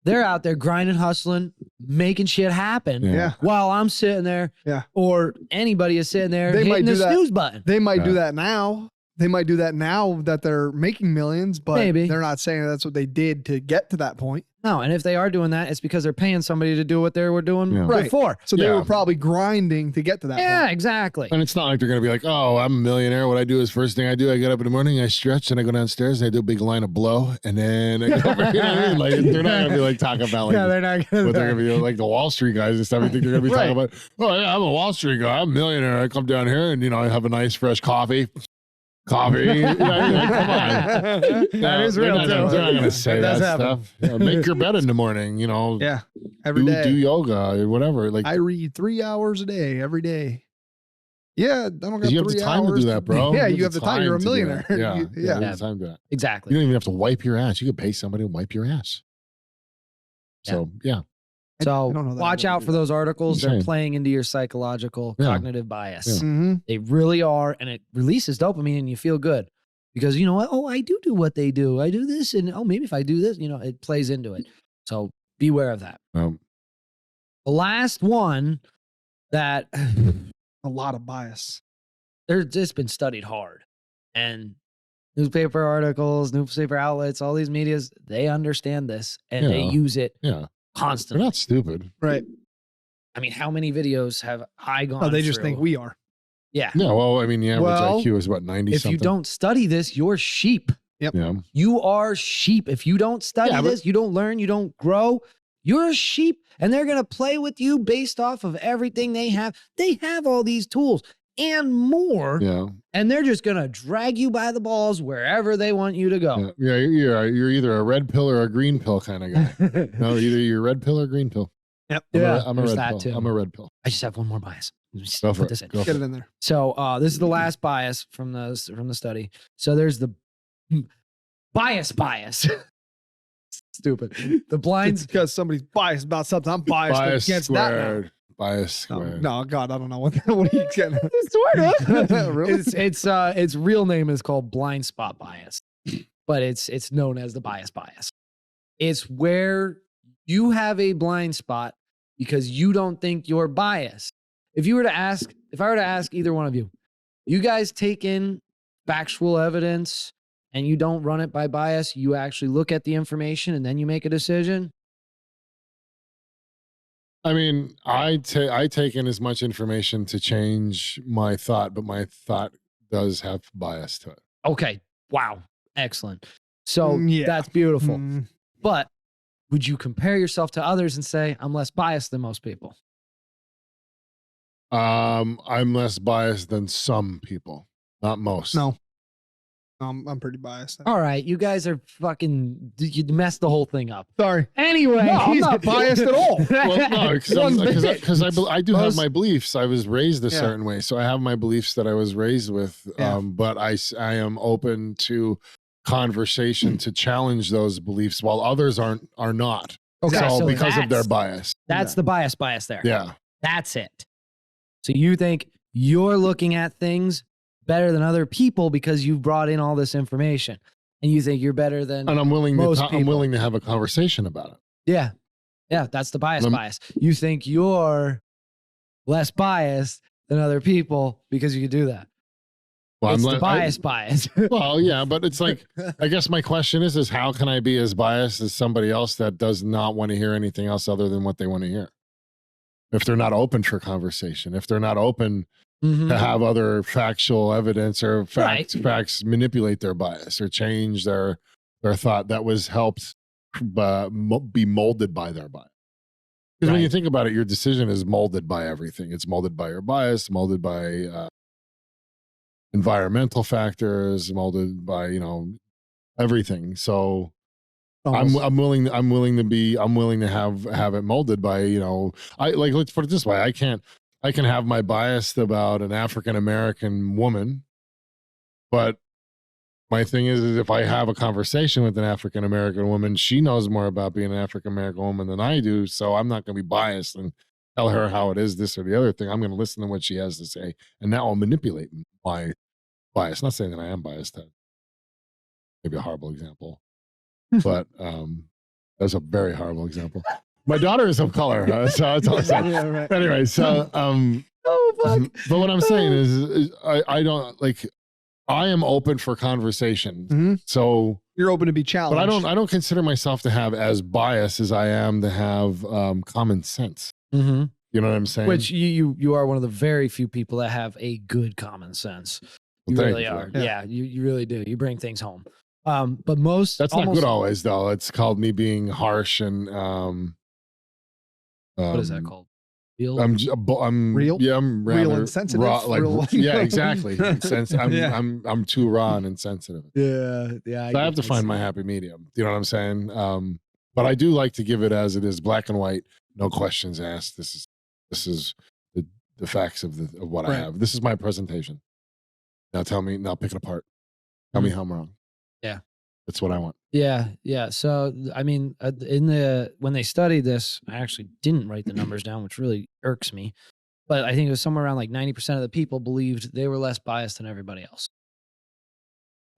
They're out there grinding, hustling, making shit happen. While I'm sitting there. Or anybody is sitting there hitting the snooze button. They might do that now. They might do that now that they're making millions, but they're not saying that's what they did to get to that point. No, and if they are doing that, it's because they're paying somebody to do what they were doing before. So they were probably grinding to get to that point. Yeah, exactly. And it's not like they're going to be like, oh, I'm a millionaire. What I do is first thing I do, I get up in the morning, I stretch, and I go downstairs and I do a big line of blow. And then I go over, you know what I mean? Like, they're not going to be like talking about like, they're not gonna what they're going to be like the Wall Street guys and stuff. I think they're going to be talking about, oh, yeah, I'm a Wall Street guy. I'm a millionaire. I come down here and, you know, I have a nice fresh coffee. Come on. That is real. They're not going to say that stuff. You know, make your bed in the morning, you know. Every day. Do yoga or whatever. Like I read 3 hours a day, every day. Yeah, I don't got 3 hours. You have the time to do that, bro. Yeah, you have the time. You're a millionaire. Yeah, you have the time to do that. Exactly. You don't even have to wipe your ass. You could pay somebody to wipe your ass. So, So watch out for those articles. They're playing into your psychological cognitive bias. They really are. And it releases dopamine and you feel good because you know what? Oh, I do what they do. I do this. And oh, maybe if I do this, you know, it plays into it. So beware of that. The last one that a lot of bias. There's just been studied hard and newspaper articles, newspaper outlets, all these medias, they understand this and they use it. Constantly. They're not stupid. Right. I mean, how many videos have I gone they just think we are. Yeah. No, well, I mean, the average IQ is about 90 if you don't study this, you're sheep. Yep. Yeah. You are sheep. If you don't study this, you don't learn, you don't grow, you're a sheep. And they're going to play with you based off of everything they have. They have all these tools and more. Yeah. And they're just going to drag you by the balls wherever they want you to go. Yeah, you're either a red pill or a green pill kind of guy. No, either you're red pill or green pill. Yep. I'm a red pill. Too. I'm a red pill. I just have one more bias. Go for put it. this in. Get it in there. So this is the last bias from the study. So there's the bias. Stupid. The blinds because somebody's biased about something. I'm biased against squared. that. Bias squared. No, God, I don't know what are you getting. Really? Its real name is called blind spot bias, but it's known as the bias. It's where you have a blind spot because you don't think you're biased. If I were to ask either one of you, you guys take in factual evidence and you don't run it by bias, you actually look at the information and then you make a decision. I mean, I take in as much information to change my thought, but my thought does have bias to it. Okay. Wow. Excellent. So that's beautiful. But would you compare yourself to others and say, I'm less biased than most people? I'm less biased than some people, not most. No. I'm pretty biased. All right, you guys are fucking. You messed the whole thing up. Sorry. Anyway, No, I'm not biased at all. Well, no, because I do have my beliefs. I was raised a Yeah. certain way, so I have my beliefs that I was raised with. Yeah. But I am open to conversation to challenge those beliefs, while others are not. Okay, so because of that's- their bias. That's the bias there. Yeah. That's it. So you think you're looking at things better than other people because you've brought in all this information, and you think you're better than. And I'm willing most to. I'm people. willing to have a conversation about it. Yeah, that's the bias. You think you're less biased than other people because you could do that. Well, It's the bias. Well, yeah, but it's like, I guess my question is how can I be as biased as somebody else that does not want to hear anything else other than what they want to hear? If they're not open for conversation, if they're not open to have other factual evidence or facts manipulate their bias or change their thought that was helped be molded by their bias. Because when you think about it, your decision is molded by everything. It's molded by your bias, molded by environmental factors, molded by everything. So I'm willing to have it molded by let's put it this way. I can have my bias about an African American woman, but my thing is if I have a conversation with an African American woman, she knows more about being an African American woman than I do, so I'm not going to be biased and tell her how it is, this or the other thing. I'm going to listen to what she has to say, and that will manipulate my bias. Not saying that I am biased. Maybe a horrible example, but that's a very horrible example. My daughter is of color, so that's all I'm saying. Yeah, right. Anyway, so but what I'm saying is I don't like. I am open for conversation, so you're open to be challenged. But I don't consider myself to have as biased as I am to have common sense. You know what I'm saying? Which you are one of the very few people that have a good common sense. You really are. Yeah, you really do. You bring things home. But most that's not good always though. It's called me being harsh and what is that called? Real? I'm real. Yeah, I'm rather real and sensitive. Raw, like real. yeah, exactly. I'm too raw and insensitive. Yeah. So I have to find my happy medium. You know what I'm saying? But I do like to give it as it is, black and white, no questions asked. This is the facts of what I have. This is my presentation. Now tell me. Now pick it apart. Tell me how I'm wrong. Yeah. That's what I want. Yeah. So, I mean, when they studied this, I actually didn't write the numbers down, which really irks me. But I think it was somewhere around like 90% of the people believed they were less biased than everybody else.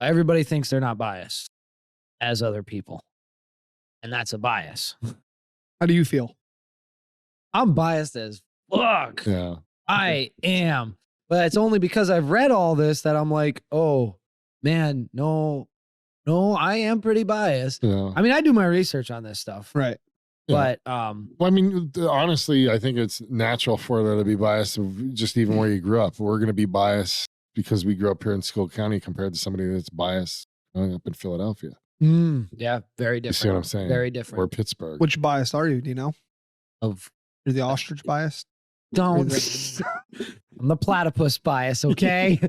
Everybody thinks they're not biased as other people. And that's a bias. How do you feel? I'm biased as fuck. Yeah. I am. But it's only because I've read all this that I'm like, oh, man, no, I am pretty biased. Yeah. I mean, I do my research on this stuff. Right. But well, I mean, honestly, I think it's natural for there to be bias of just even where you grew up. We're going to be biased because we grew up here in Skull County compared to somebody that's biased growing up in Philadelphia. Yeah, very different. You see what I'm saying? Very different. Or Pittsburgh. Which biased are you? Do you know? You're the ostrich bias? Don't. I'm the platypus bias, okay?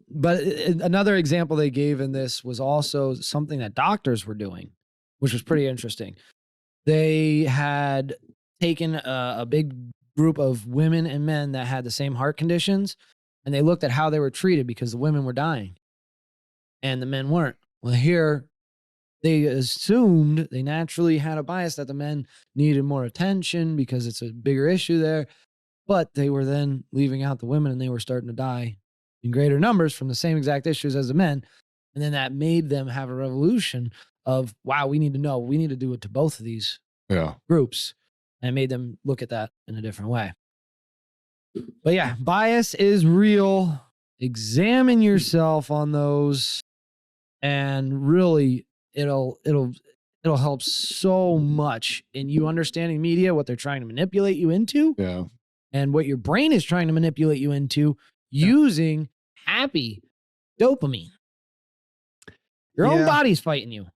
But another example they gave in this was also something that doctors were doing, which was pretty interesting. They had taken a big group of women and men that had the same heart conditions, and they looked at how they were treated because the women were dying and the men weren't. Well, here they assumed, they naturally had a bias that the men needed more attention because it's a bigger issue there, but they were then leaving out the women and they were starting to die in greater numbers from the same exact issues as the men. And then that made them have a revolution of, wow, we need to know, we need to do it to both of these groups. And it made them look at that in a different way. But yeah, bias is real. Examine yourself on those, and really it'll help so much in you understanding media, what they're trying to manipulate you into, and what your brain is trying to manipulate you into using happy dopamine. Your own body's fighting you.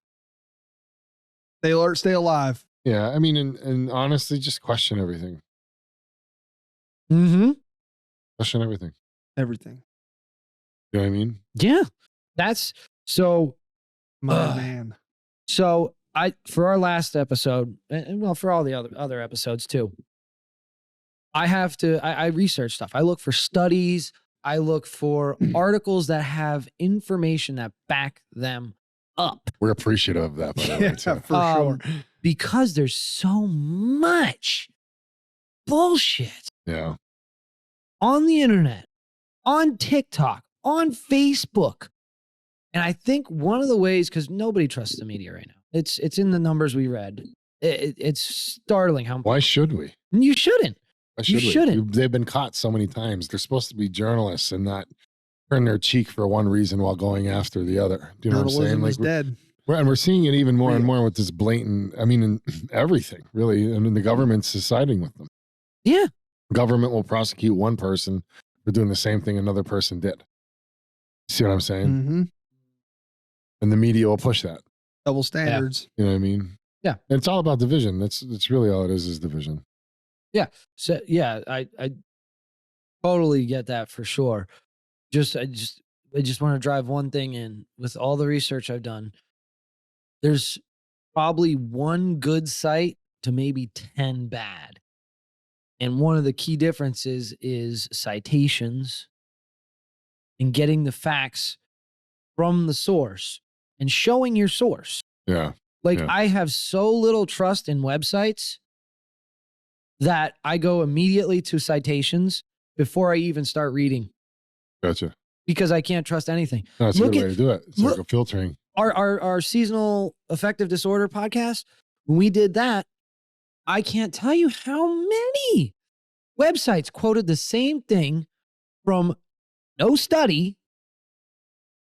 Stay alert, stay alive. Yeah, I mean, and honestly, just question everything. Question everything. Everything. You know what I mean? Yeah. That's so. My man. So for our last episode, and well, for all the other episodes too, I research stuff. I look for studies. I look for articles that have information that back them up. We're appreciative of that, by the way. Too. For sure. Because there's so much bullshit on the internet, on TikTok, on Facebook. And I think one of the ways, because nobody trusts the media right now, it's in the numbers we read. It's startling how. Why should we? You shouldn't. You shouldn't. They've been caught so many times. They're supposed to be journalists and not turn their cheek for one reason while going after the other. Do you know what I'm saying? Like dead. And we're seeing it even more and more with this blatant. I mean, in everything really. I mean, the government's siding with them. Yeah. Government will prosecute one person for doing the same thing another person did. See what I'm saying? Mm-hmm. And the media will push that. Double standards. You know what I mean? Yeah. And it's all about division. That's really all it is division. Yeah. So yeah, I totally get that for sure. I just want to drive one thing in. With all the research I've done, there's probably one good site to maybe 10 bad. And one of the key differences is citations and getting the facts from the source and showing your source. Yeah. I have so little trust in websites that I go immediately to citations before I even start reading. Gotcha. Because I can't trust anything. No, that's a good way to do it. It's like a filtering. Our seasonal affective disorder podcast, when we did that, I can't tell you how many websites quoted the same thing from no study.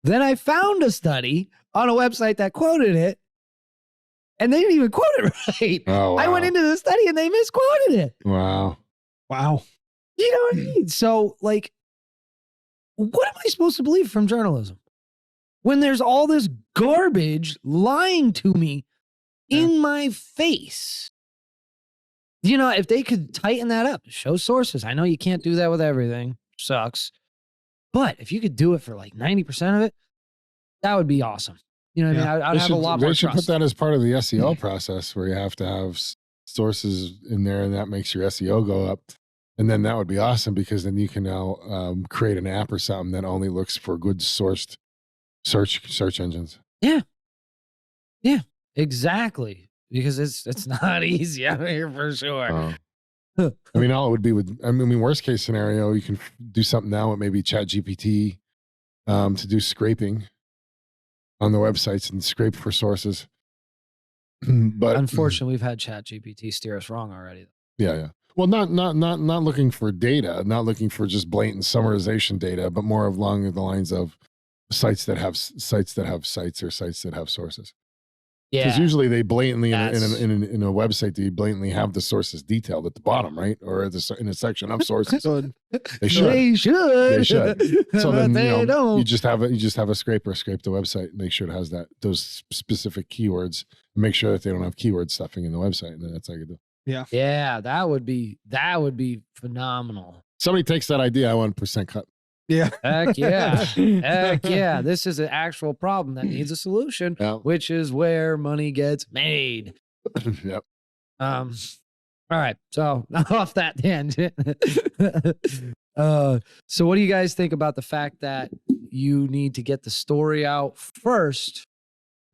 Then I found a study on a website that quoted it, and they didn't even quote it right. Oh, wow. I went into the study and they misquoted it. Wow. You know what I mean? So, like, what am I supposed to believe from journalism when there's all this garbage lying to me in my face? You know, if they could tighten that up, show sources. I know you can't do that with everything. Sucks. But if you could do it for like 90% of it, that would be awesome. You know what I mean? I'd have a lot more trust. They should put that as part of the SEO process where you have to have sources in there, and that makes your SEO go up. And then that would be awesome because then you can now create an app or something that only looks for good sourced search engines. Yeah. Yeah, exactly. Because it's not easy out here for sure. I mean, all it would be worst case scenario, you can do something now with maybe ChatGPT to do scraping on the websites and scrape for sources. But unfortunately, we've had ChatGPT steer us wrong already. Yeah. Well, not looking for data, not looking for just blatant summarization data, but more along the lines of sites that have sites or sites that have sources. Yeah, because usually they blatantly in a website they blatantly have the sources detailed at the bottom, right, or in a section of sources. They should. So then you just have a scraper scrape the website, and make sure it has those specific keywords, and make sure that they don't have keyword stuffing in the website, and then that's how you do. Yeah, that would be phenomenal. Somebody takes that idea, I want % cut. Yeah. Heck yeah. This is an actual problem that needs a solution, which is where money gets made. Yep. All right. So off that tangent. So what do you guys think about the fact that you need to get the story out first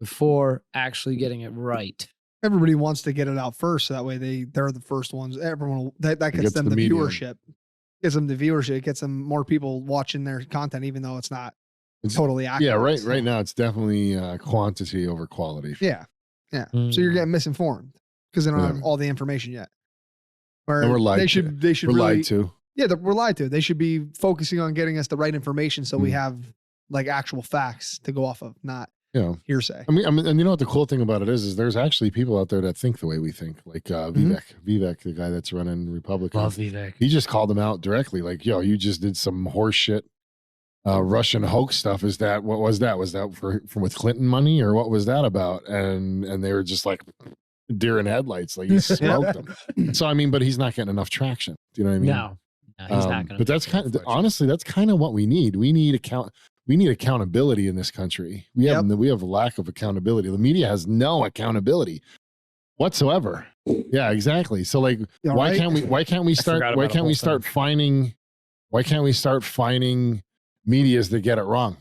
before actually getting it right? Everybody wants to get it out first, so that way they're the first ones. Everyone that gets them the viewership. Gets them the viewership, gets them more people watching their content, even though it's not totally accurate. Yeah, right now it's definitely quantity over quality. Yeah. So you're getting misinformed because they don't have all the information yet. Or and we're lied to. We're lied to. Yeah, we're lied to. They should be focusing on getting us the right information so we have like actual facts to go off of, not hearsay. I mean, and you know what the cool thing about it is there's actually people out there that think the way we think. Like Vivek, the guy that's running Republican. Love Vivek. He just called them out directly, like, "Yo, you just did some horse shit, Russian hoax stuff. What was that? Was that for with Clinton money, or what was that about?" And they were just like deer in headlights, like he smoked them. So I mean, but he's not getting enough traction. Do you know what I mean? No. No, he's not going to. But that's honestly, that's kind of what we need. We need accountability in this country. We have a lack of accountability. The media has no accountability whatsoever. Yeah, exactly. So like, why can't we start finding medias that get it wrong?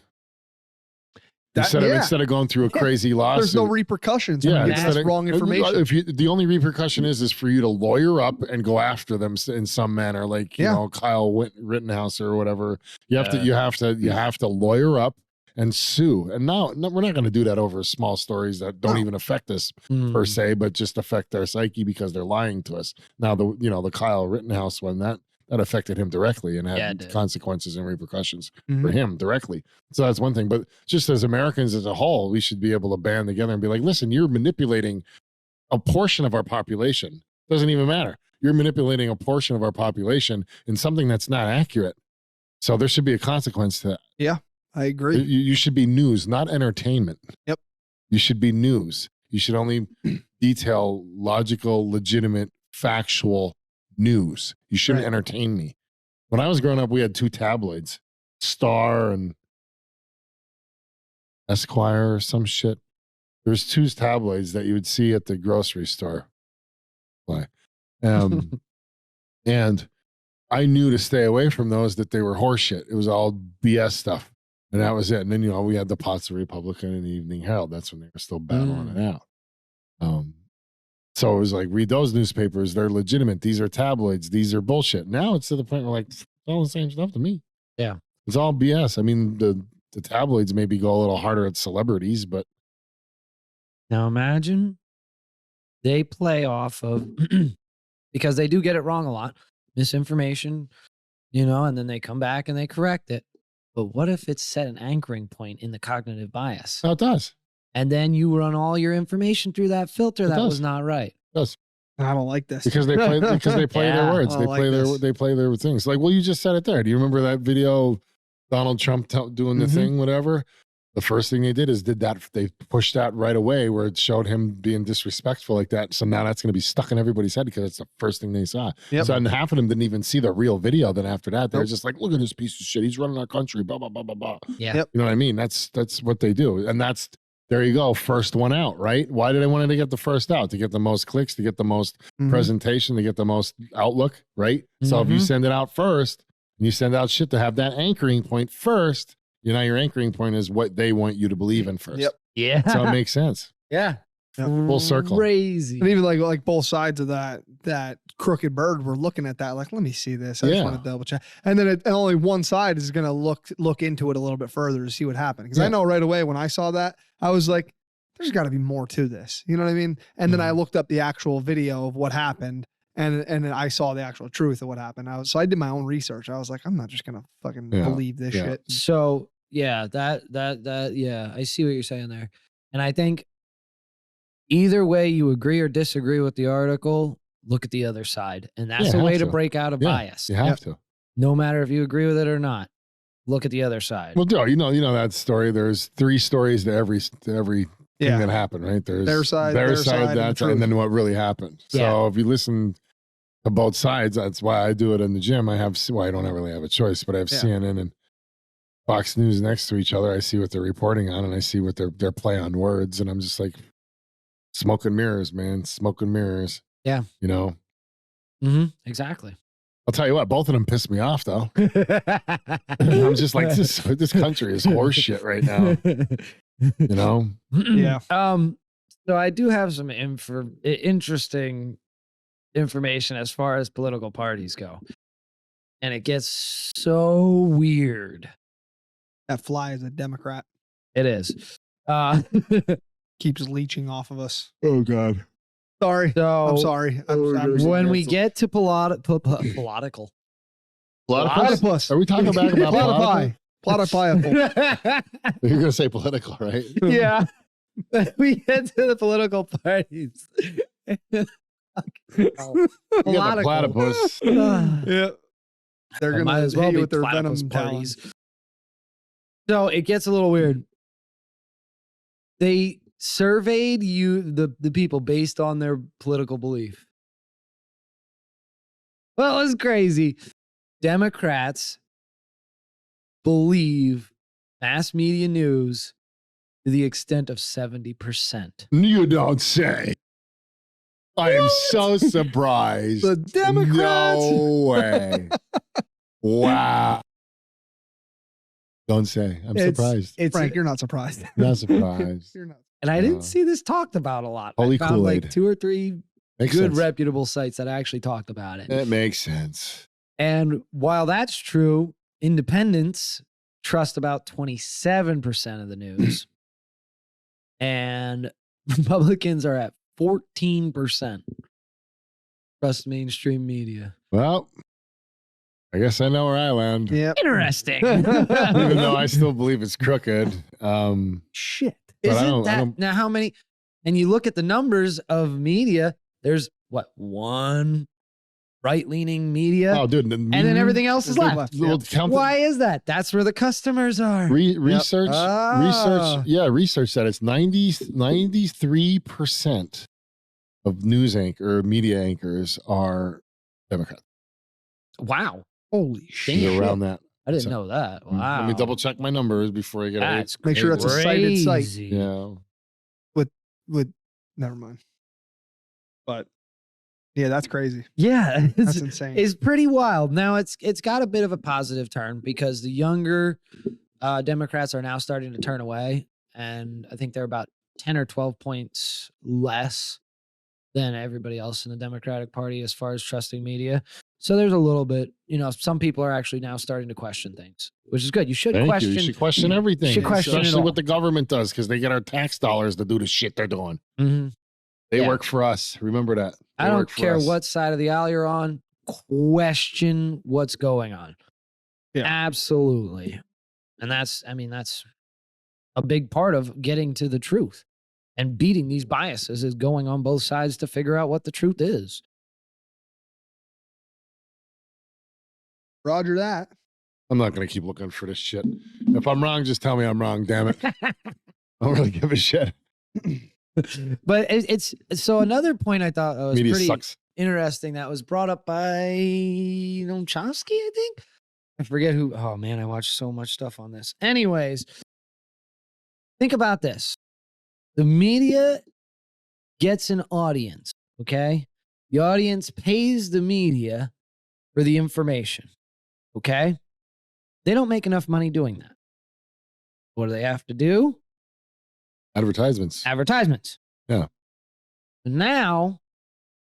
Instead of going through a crazy lawsuit, there's no repercussions. Yeah, that's wrong information. The only repercussion is for you to lawyer up and go after them in some manner, like you know, Kyle Rittenhouse or whatever. You have to lawyer up and sue. And no, we're not going to do that over small stories that don't even affect us per se, but just affect our psyche because they're lying to us. Now the Kyle Rittenhouse one that affected him directly and had consequences and repercussions for him directly. So that's one thing. But just as Americans as a whole, we should be able to band together and be like, listen, you're manipulating a portion of our population. Doesn't even matter. You're manipulating a portion of our population in something that's not accurate. So there should be a consequence to that. Yeah, I agree. You should be news, not entertainment. Yep. You should be news. You should only detail logical, legitimate, factual news. You shouldn't entertain me. When I was growing up, we had 2 tabloids, Star and Esquire or some shit. There's 2 tabloids that you would see at the grocery store. And I knew to stay away from those, that they were horseshit. It was all BS stuff. And that was it. And then, we had the Potts Republican and the Evening Herald. That's when they were still battling it out. So it was like, read those newspapers. They're legitimate. These are tabloids. These are bullshit. Now it's to the point where like, it's all the same stuff to me. Yeah. It's all BS. I mean, the tabloids maybe go a little harder at celebrities, but. Now imagine they play off of, because they do get it wrong a lot, misinformation, and then they come back and they correct it. But what if it's set an anchoring point in the cognitive bias? Oh, it does. And then you run all your information through that filter that was not right. It does. I don't like this because they play their words. They play their things. Like, well, you just said it there. Do you remember that video? Donald Trump doing the thing, whatever. The first thing they did is they pushed that right away where it showed him being disrespectful like that. So now that's going to be stuck in everybody's head because it's the first thing they saw. Yep. So and half of them didn't even see the real video. Then after that, they're just like, look at this piece of shit. He's running our country. Blah blah blah blah blah. Yeah. Yep. You know what I mean? That's what they do, and there you go. First one out, right? Why did I want to get the first out? To get the most clicks, to get the most presentation, to get the most outlook, right? So if you send it out first and you send out shit to have that anchoring point first, your anchoring point is what they want you to believe in first. Yep. Yeah. So it makes sense. Yeah. Full circle. Crazy. And even like both sides of that crooked bird, we're looking at that like, let me see this. I just want to double check. And then only one side is going to look into it a little bit further to see what happened. Because I know right away when I saw that, I was like, there's got to be more to this. You know what I mean? And then I looked up the actual video of what happened, and then I saw the actual truth of what happened. So I did my own research. I was like, I'm not just gonna fucking believe this shit. So yeah, that I see what you're saying there, and I think either way you agree or disagree with the article, look at the other side, and that's the way to break out of bias. You have to, no matter if you agree with it or not. Look at the other side. Well, Joe, you know that story. There's 3 stories to every thing that happened, right? There's their side, and then what really happened. So if you listen to both sides, that's why I do it in the gym. I don't really have a choice, but I have CNN and Fox News next to each other. I see what they're reporting on, and I see what their play on words, and I'm just like, smoke and mirrors, man, smoke and mirrors. Yeah, exactly. I'll tell you what, both of them pissed me off though. I'm just like, this country is horse shit right now. Yeah. So I do have some interesting information as far as political parties go. And it gets so weird. That fly is a Democrat. It is. Keeps leeching off of us. Oh God. Sorry. So, I'm sorry. When we get to political. Platypus. Are we talking about platypi? Platypi. You're going to say political, right? Yeah. We get to the political parties. Platypus. Yeah. They're going to hit you with their venom parties. So it gets a little weird. They surveyed the people based on their political belief. Well, it's crazy. Democrats believe mass media news to the extent of 70%. You don't say. I am so surprised. The Democrats. No way. Wow. Don't say. I'm surprised. Frank, you're not surprised. Not surprised. You're not. And I didn't see this talked about a lot. Holy I found Kool-Aid. like 2 or 3 Makes good sense. reputable sites that actually talked about it. It makes sense. And while that's true, independents trust about 27% of the news. And Republicans are at 14% trust mainstream media. Well, I guess I know where I land. Yep. Interesting. Even though I still believe it's crooked. Shit. But I Isn't don't- that now how many? And you look at the numbers of media, there's what, one right-leaning media, Oh, dude. and then everything else is left. Well, count Why is that? That's where the customers are. research, Ah. research that it's 93% of news media anchors are Democrats. Wow. Holy shit. Damn. Around that. I didn't So- know that. Wow. Let me double check my numbers before I get That's Make sure it's a cited site. crazy. Yeah. With never mind. But yeah, that's crazy. Yeah. That's It's, insane. it's pretty wild. Now it's got a bit of a positive turn because the younger Democrats are now starting to turn away. And I think they're about 10 or 12 points less than everybody else in the Democratic Party as far as trusting media. So there's a little bit, some people are actually now starting to question things, which is good. You should Thank question. you. You should question everything. should question it especially all. what the government does because they get our tax dollars to do the shit they're doing. Mhm. They Yeah. work for us. Remember that. They I don't work for care us. what side of the aisle you're on. Question what's going on. Yeah. Absolutely. And that's a big part of getting to the truth and beating these biases is going on both sides to figure out what the truth is. Roger that. I'm not going to keep looking for this shit. If I'm wrong, just tell me I'm wrong. Damn it. I don't really give a shit. But it's so another point I thought was Media pretty sucks. interesting that was brought up by Chomsky, I think. I forget who. Oh man, I watched so much stuff on this. Anyways, think about this. The media gets an audience, okay? The audience pays the media for the information, okay? They don't make enough money doing that. What do they have to do? Advertisements. Advertisements. Yeah. Now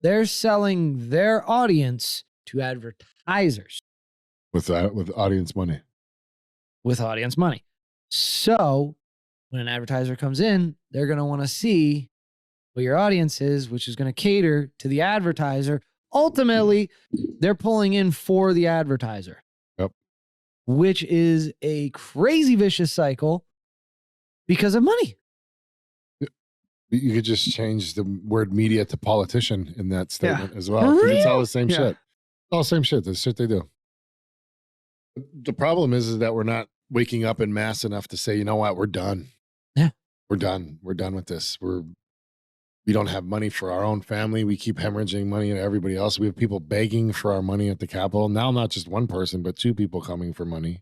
they're selling their audience to advertisers With audience money. with audience money. So when an advertiser comes in, they're going to want to see what your audience is, which is going to cater to the advertiser. Ultimately, they're pulling in for the advertiser. Yep. Which is a crazy vicious cycle because of money. You could just change the word media to politician in that statement as well. For 'cause It's all real? the same Yeah. shit. All the same shit. The shit they do. The problem is that we're not waking up in mass enough to say, you know what, we're done. Yeah. We're done. We're done with this. We don't have money for our own family. We keep hemorrhaging money to everybody else. We have people begging for our money at the Capitol. Now, not just one person, but 2 people coming for money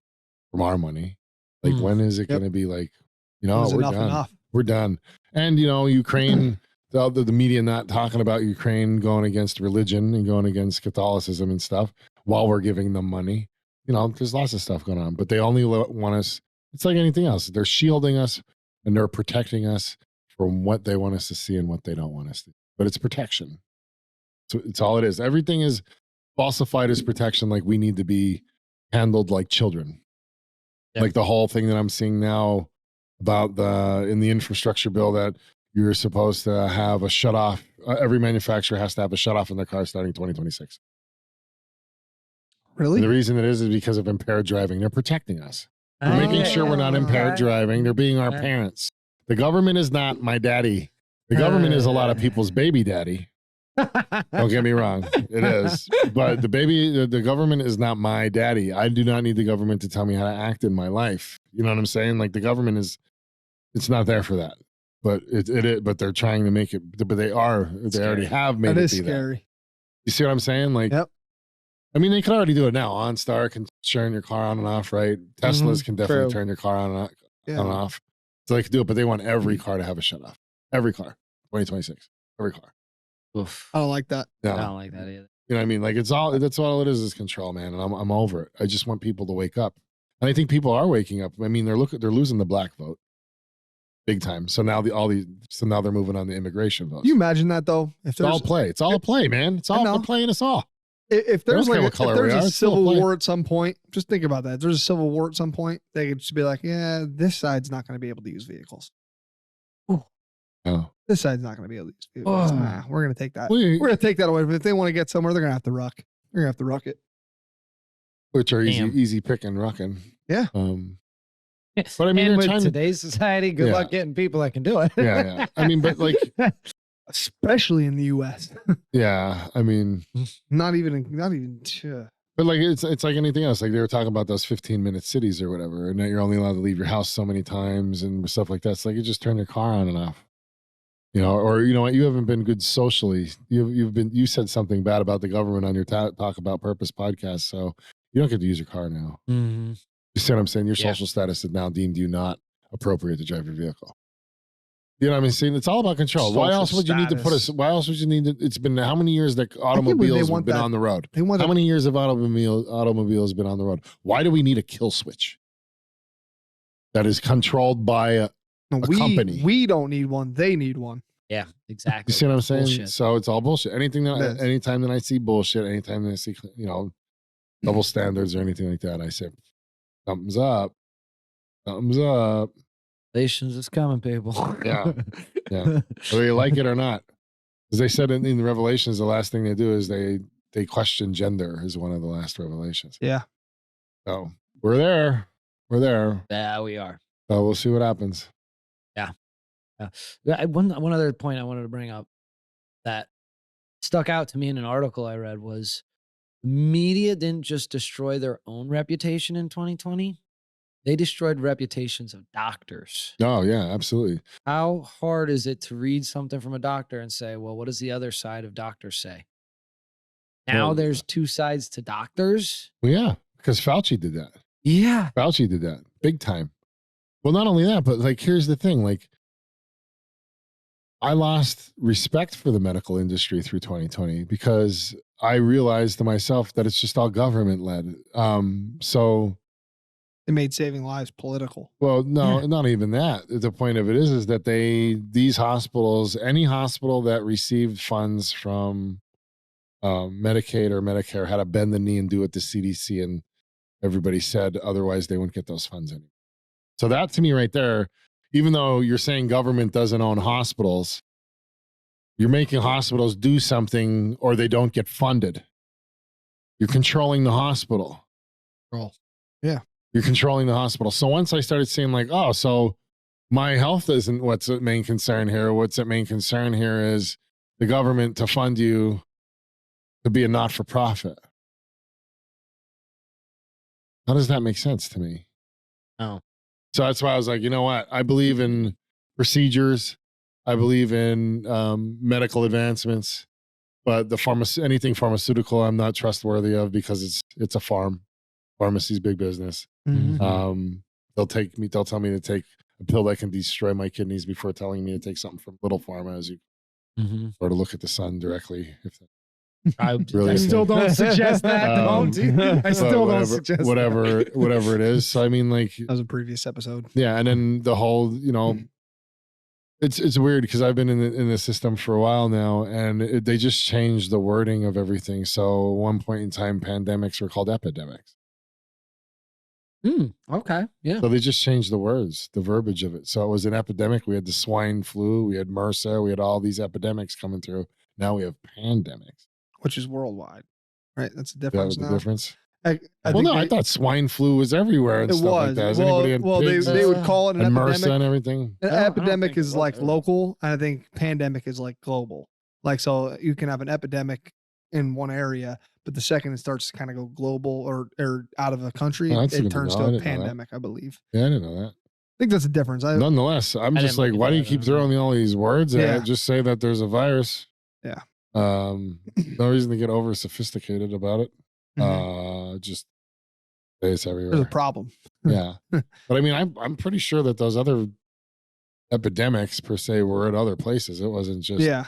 from our money. Like, Mm. when is it Yep. going to be like, When's we're enough done. enough? We're done. And, Ukraine, the media not talking about Ukraine going against religion and going against Catholicism and stuff while we're giving them money. There's lots of stuff going on, but they only want us. It's like anything else. They're shielding us and they're protecting us from what they want us to see and what they don't want us to. But it's protection. So it's all it is. Everything is falsified as protection. Like we need to be handled like children. Yeah. Like the whole thing that I'm seeing now about in the infrastructure bill that you're supposed to have a shut off. Every manufacturer has to have a shut off in their car starting 2026. Really? And the reason it is because of impaired driving. They're protecting us. They're making Okay. sure we're not impaired Okay. driving. They're being our Okay. parents. The government is not my daddy. The government is a lot of people's baby daddy. Don't get me wrong. It is. But the government is not my daddy. I do not need the government to tell me how to act in my life. You know what I'm saying? Like the government it's not there for that. But but they're trying to make it, but they already have made That it is be that. scary. You see what I'm saying? Like, Yep. I mean, they can already do it now. OnStar can turn your car on and off, right? Teslas can definitely turn your car on and off. So they can do it, but they want every car to have a shut off. Every car, 2026, every car. Oof. I don't like that. No. I don't like that either. You know what I mean? Like that's all it is control, man. And I'm over it. I just want people to wake up. And I think people are waking up. I mean, they're losing the black vote big time. So now now they're moving on the immigration votes. You imagine that though? It's all play. It's all a play, man. It's all playing us all. If there's a civil war at some point, just think about that. If there's a civil war at some point, they could just be like, yeah, this side's not going to be able to use vehicles. Oh. This side's not going to be able to use vehicles. Nah, we're going to take that. We're going to take that away. But if they want to get somewhere, they're going to have to ruck. They're going to have to ruck it. Which are easy picking, rucking. Yeah. But I mean, and with today's society, good luck getting people that can do it. Yeah. I mean, but like, especially in the U.S. Yeah, I mean, not even. But like it's like anything else. Like they were talking about those 15-minute cities or whatever, and that you're only allowed to leave your house so many times and stuff like that. It's like you just turn your car on and off, you know. Or you know what? You haven't been good socially. You said something bad about the government on your Talk About Purpose podcast, so you don't get to use your car now. Mm-hmm. You see what I'm saying? Your social status is now deemed you not appropriate to drive your vehicle. You know what I mean? See, it's all about control. Why else would you need to put us? Why else would you need to? It's been how many years that automobiles have been on the road? How many years have automobiles been on the road? Why do we need a kill switch that is controlled by a company? We don't need one. They need one. Yeah, exactly. You see what I'm saying? Bullshit. So it's all bullshit. Anytime that I see bullshit, anytime that I see double standards or anything like that, I say, thumbs up, thumbs up. Relations is coming, people. Yeah. Whether you like it or not. As they said in the Revelations, the last thing they do is they question gender is one of the last revelations. Yeah. So we're there. Yeah, we are. So we'll see what happens. Yeah. One other point I wanted to bring up that stuck out to me in an article I read was media didn't just destroy their own reputation in 2020. They destroyed reputations of doctors. Oh, yeah, absolutely. How hard is it to read something from a doctor and say, well, what does the other side of doctors say? Now there's two sides to doctors. Well, yeah, because Fauci did that. Yeah. Fauci did that big time. Well, not only that, but like, here's the thing. Like, I lost respect for the medical industry through 2020 because I realized to myself that it's just all government led. So it made saving lives political. Well, no, not even that. The point of it is that these hospitals, any hospital that received funds from Medicaid or Medicare had to bend the knee and do what the CDC and everybody said. Otherwise, they wouldn't get those funds anymore. So that to me right there, even though you're saying government doesn't own hospitals, you're making hospitals do something or they don't get funded. You're controlling the hospital. Oh, yeah. You're controlling the hospital. So once I started seeing like, oh, so my health isn't what's the main concern here. What's the main concern here is the government to fund you to be a not-for-profit. How does that make sense to me? Oh. So that's why I was like, you know what? I believe in procedures. I believe in medical advancements, but anything pharmaceutical, I'm not trustworthy of because it's a farm. Pharmacy's big business. Mm-hmm. They'll tell me to take a pill that can destroy my kidneys before telling me to take something from Little Pharma, as you or to look at the sun directly. I still don't suggest that. I still don't suggest whatever it is. So I mean, like that was a previous episode. Yeah, and then the whole, it's weird because I've been in the system for a while now, and they just changed the wording of everything. So at one point in time, pandemics were called epidemics. Okay. Yeah. So they just changed the words, the verbiage of it. So it was an epidemic. We had the swine flu, we had MRSA, we had all these epidemics coming through. Now we have pandemics, which is worldwide, right? That's the difference. The difference. I thought swine flu was everywhere and stuff like that. They would call it an epidemic MRSA and everything. An epidemic is like local, and I think pandemic is like global. Like, so you can have an epidemic in one area, but the second it starts to kind of go global or out of the country, it turns to a pandemic, I believe. Yeah, I didn't know that. I think that's a difference. Nonetheless, I'm just like, why do you keep throwing me all these words at it? Just say that there's a virus. Yeah. No reason to get over sophisticated about it. Just space everywhere. There's a problem. Yeah. But I mean, I'm pretty sure that those other epidemics per se were at other places. It wasn't just, you know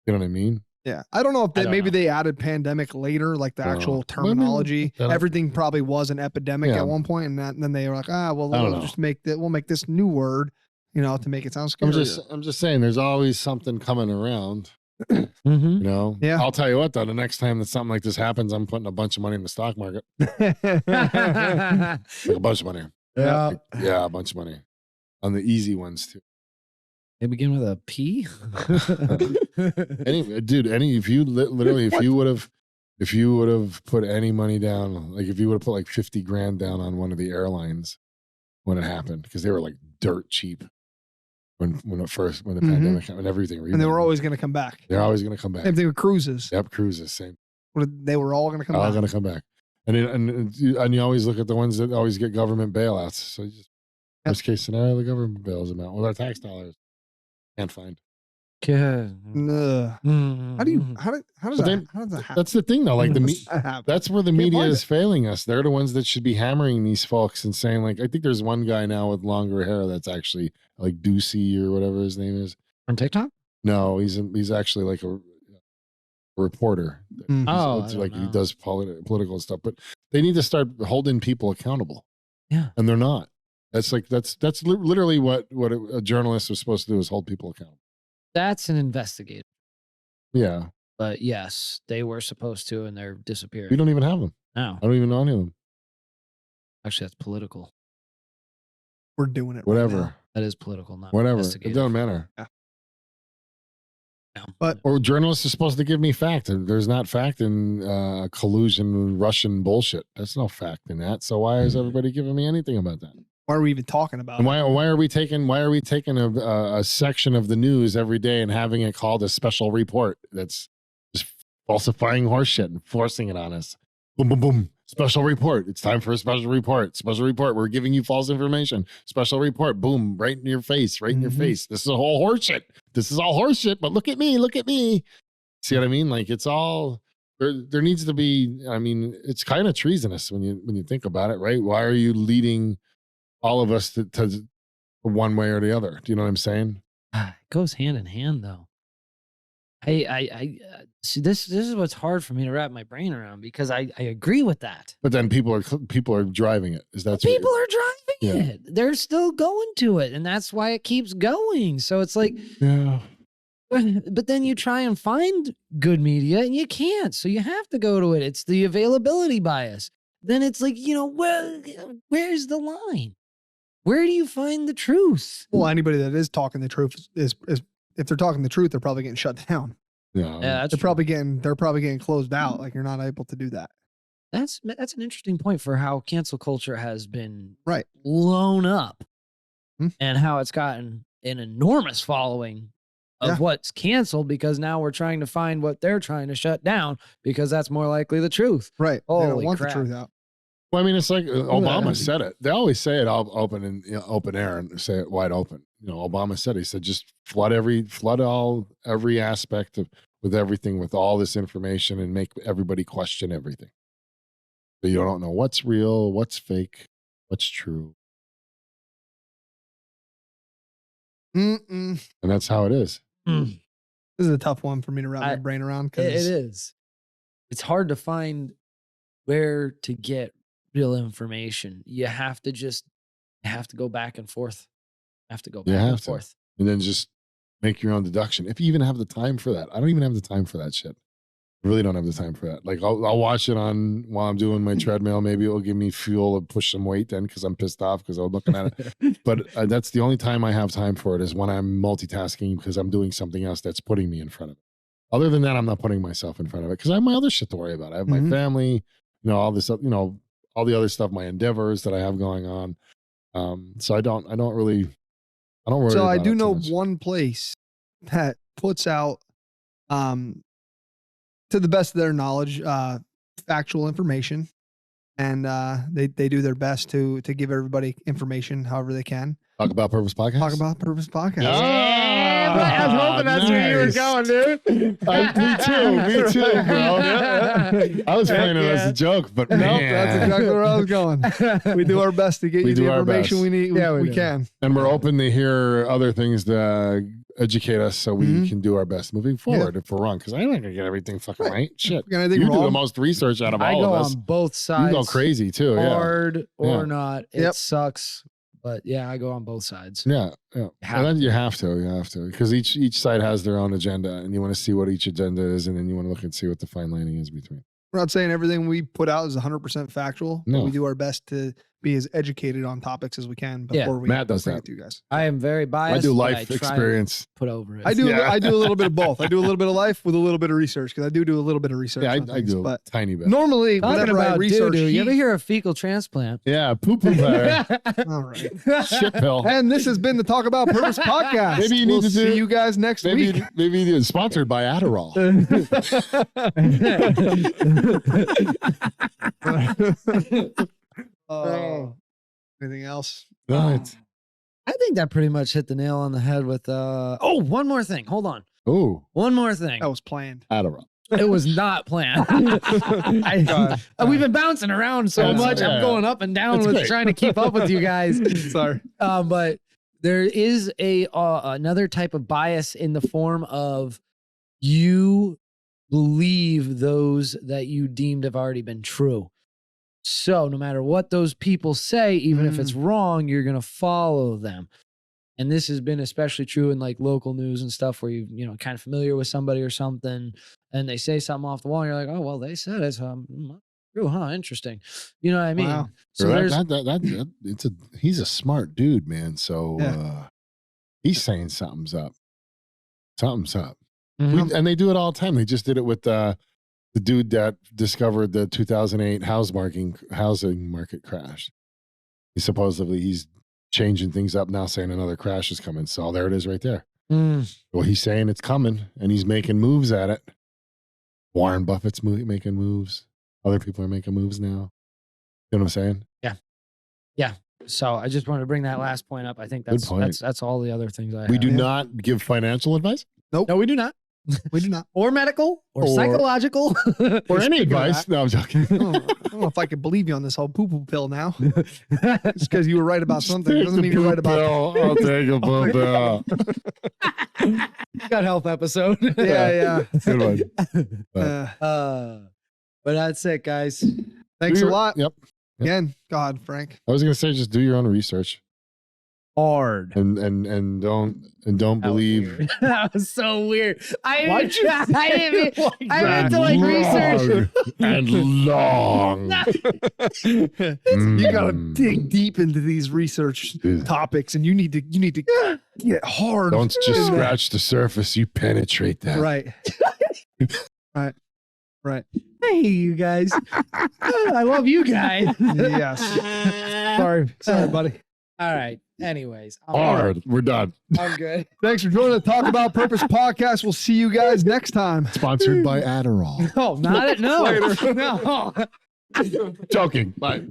what I mean? Yeah. I don't know if maybe they added pandemic later, like the actual terminology. Everything probably was an epidemic at one point, and then they were like, we'll just make this new word, to make it sound scary. I'm just saying there's always something coming around. Mm-hmm. Yeah. I'll tell you what though, the next time that something like this happens, I'm putting a bunch of money in the stock market. Like a bunch of money. Yeah. Yeah, a bunch of money. On the easy ones too. They begin with a P. If you would have put any money down, like if you would have put like 50 grand down on one of the airlines when it happened, because they were like dirt cheap when the pandemic happened, everything rebounded. And they were always going to come back. They're always going to come back. Same thing with cruises. Yep, cruises, same. They were all going to come back. All going to come back. And you always look at the ones that always get government bailouts. So you just, worst case scenario, the government bails them out with our tax dollars. Can't find. How does that happen? That's the thing though. Like that's where the media is failing us. They're the ones that should be hammering these folks and saying, like, I think there's one guy now with longer hair that's actually like Ducey or whatever his name is. From TikTok? No, he's actually like a reporter. He does political stuff, but they need to start holding people accountable. Yeah. And they're not. That's literally what a journalist was supposed to do, is hold people accountable. That's an investigator. Yeah. But yes, they were supposed to, and they're disappearing. We don't even have them. No. I don't even know any of them. Actually, that's political. We're doing it. Whatever. Right now. That is political, not whatever. It doesn't matter. Yeah. But or journalists are supposed to give me fact. There's not fact in collusion, Russian bullshit. There's no fact in that. So why is everybody giving me anything about that? Why are we even talking about and it? Why are we taking a section of the news every day and having it called a special report that's just falsifying horse shit and forcing it on us? Boom, boom, boom. Special report. It's time for a special report. Special report. We're giving you false information. Special report. Boom. Right in your face. Right in your face. This is a whole horse shit. This is all horse shit. But look at me. Look at me. See what I mean? Like it's all there needs to be. I mean, it's kind of treasonous when you think about it, right? Why are you leading all of us to one way or the other? Do you know what I'm saying? It goes hand in hand, though. I see. This is what's hard for me to wrap my brain around, because I agree with that. But then people are driving it. Is that people are driving it? They're still going to it, and that's why it keeps going. So it's like, yeah. But then you try and find good media, and you can't. So you have to go to it. It's the availability bias. Then it's like, where's the line? Where do you find the truth? Well, anybody that is talking the truth is if they're talking the truth, they're probably getting shut down. Yeah, they're probably getting closed out. Like you're not able to do that. That's an interesting point for how cancel culture has been right blown up, and how it's gotten an enormous following of what's canceled, because now we're trying to find what they're trying to shut down, because that's more likely the truth. Right. Holy they don't want crap. the truth out. Well, I mean, it's like Obama said it. They always say it all open in open air and say it wide open. Obama said, he said, just flood every aspect with everything, with all this information, and make everybody question everything. So you don't know what's real, what's fake, what's true. And that's how it is. This is a tough one for me to wrap my brain around. It is. It's hard to find where to get real information. You have to go back and forth. Forth. And then just make your own deduction. If you even have the time for that. I don't even have the time for that shit. I really don't have the time for that. Like I'll watch it while I'm doing my treadmill. Maybe it'll give me fuel to push some weight then, because I'm pissed off because I'm looking at it. But that's the only time I have time for it, is when I'm multitasking, because I'm doing something else that's putting me in front of it. Other than that, I'm not putting myself in front of it, because I have my other shit to worry about. I have my family, all this, all the other stuff, my endeavors that I have going on. So I don't worry. So I do know one place that puts out, to the best of their knowledge, factual information. and they do their best to give everybody information however they can. Talk About Purpose podcast. Talk About Purpose podcast. Yeah, I was hoping that's where you were nice. going, dude. Me too, bro. I was playing it as a joke, but Nope, man. that's exactly where I was going. We do our best to get We you do the our information best. we need. Yeah, we we do. can. And we're open to hear other things to educate us so we Mhm. can do our best moving forward if we're wrong. Because I'm not going to get everything fucking right. Shit. If anything You do the wrong, most research out of I all go of us. on both sides. You go crazy too. Yeah. Hard or Yeah. not. It Yep. sucks. But yeah, I go on both sides. Yeah. Yeah. Have And then you have to. Because each side has their own agenda and you want to see what each agenda is. And then you want to look and see what the fine lining is between. we're not saying everything we put out is 100% factual. But No. we do our best to be as educated on topics as we can before we Matt does bring that. it to you guys. I am very biased. I do but life I try to experience. Put over it. I do. Yeah. I do a little bit of both. I do a little bit of life with a little bit of research because I do a little bit of research. Yeah, on I things, do a But tiny bit. normally, Talking whenever I about research, doo-doo, you ever heat- hear of fecal transplant? Yeah. Poo-poo player. all right. Shit pill. And this has been the Talk About Purpose podcast. Maybe you need we'll to see do- you guys next week. Maybe it's sponsored by Adderall. Oh. Anything else? Right. I think that pretty much hit the nail on the head with one more thing. Hold on. Oh, One more thing. That was planned. Adderall. It was not planned. We've been bouncing around so That's- much. yeah. I'm going up and down That's with great. trying to keep up with you guys. Sorry. But there is another type of bias in the form of you believe those that you deemed have already been true. So no matter what those people say, even if it's wrong, you're going to follow them. And this has been especially true in like local news and stuff where you know, kind of familiar with somebody or something and they say something off the wall and you're like, oh, well, they said it. So true, huh? Interesting. You know what I mean? Wow. So That he's a smart dude, man. So Yeah. he's saying something's up. Something's up. Mhm. And they do it all the time. They just did it with the dude that discovered the 2008 housing market crash. He's changing things up now, saying another crash is coming. So there it is right there. Well, he's saying it's coming and he's making moves at it. Warren Buffett's making moves. Other people are making moves now. You know what I'm saying? Yeah. So I just wanted to bring that last point up. I think Good point. that's all the other things I We have. do not give financial advice No, we do not. We do not. Or medical or Or- psychological. or any Speaking of advice. that- No, I'm joking. I don't know if I can believe you on this whole poo-poo pill now. Just because you were right about something doesn't mean you're right about it. I'll take a poop pill. Got health episode. Yeah, Good one. yeah. But that's it, guys. Thanks a lot. Yep. Again, God, Frank. I was gonna say just do your own research Hard. and don't believe. That was so weird. I Why'd you didn't I meant to like research. and long. You gotta Mm. dig deep into these research Dude. topics, and you need to get hard. Don't just in there. scratch the surface. You penetrate that. Right. Right. Hey, you guys. I love you guys. Yes. Sorry, buddy. All right. Anyways, Hard. We're done. I'm good. Thanks for joining the Talk About Purpose podcast. We'll see you guys next time. Sponsored by Adderall. No, not it. No. Later. No. Joking. Bye.